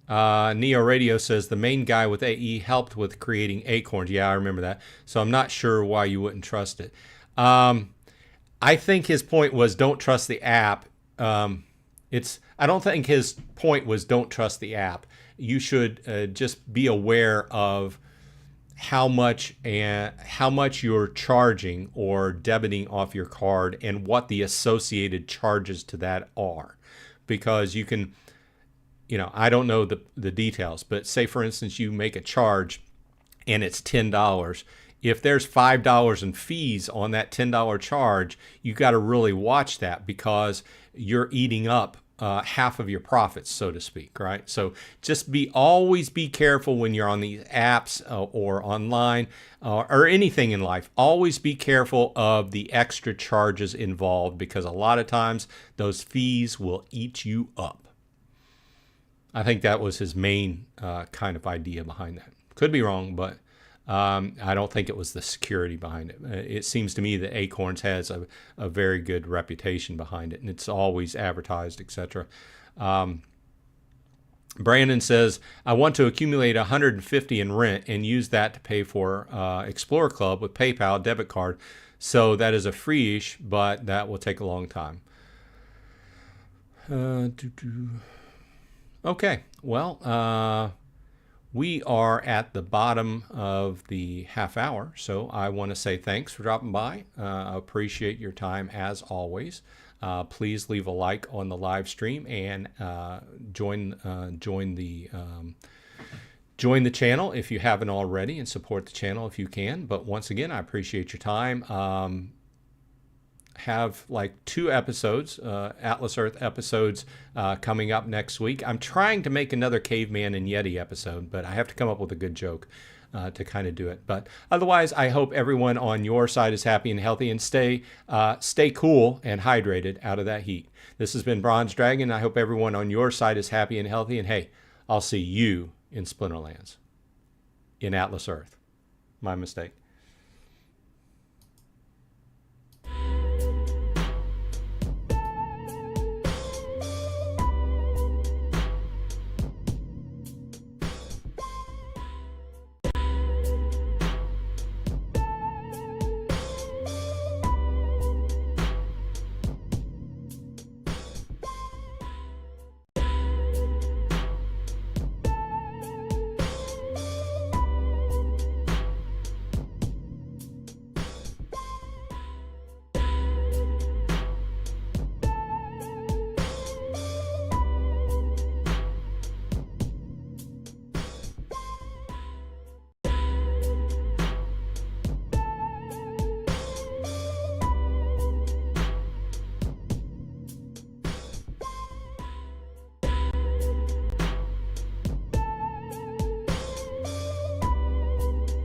Neo Radio says the main guy with AE helped with creating Acorns. Yeah, I remember that. So I'm not sure why you wouldn't trust it. I think his point was don't trust the app. I don't think his point was don't trust the app. You should just be aware of how much you're charging or debiting off your card and what the associated charges to that are, because you can, I don't know the details, but say for instance you make a charge and it's $10. If there's $5 in fees on that $10 charge, you got to really watch that, because you're eating up half of your profits, so to speak, right? So just always be careful when you're on these apps or online or anything in life. Always be careful of the extra charges involved, because a lot of times those fees will eat you up. I think that was his main kind of idea behind that. Could be wrong, but I don't think it was the security behind it. It seems to me that Acorns has a very good reputation behind it, and it's always advertised, etc. Brandon says, I want to accumulate $150 in rent and use that to pay for Explorer Club with PayPal debit card. So that is a free-ish, but that will take a long time. Okay, well, we are at the bottom of the half hour, so I want to say thanks for dropping by. I appreciate your time as always. Please leave a like on the live stream and join the channel if you haven't already, and support the channel if you can. But once again, I appreciate your time. Have like 2 episodes, Atlas Earth episodes coming up next week. I'm trying to make another Caveman and Yeti episode, but I have to come up with a good joke to kind of do it. But otherwise, I hope everyone on your side is happy and healthy, and stay cool and hydrated out of that heat. This has been Bronze Dragon. I hope everyone on your side is happy and healthy, and hey, I'll see you in Splinterlands, in Atlas Earth. My mistake.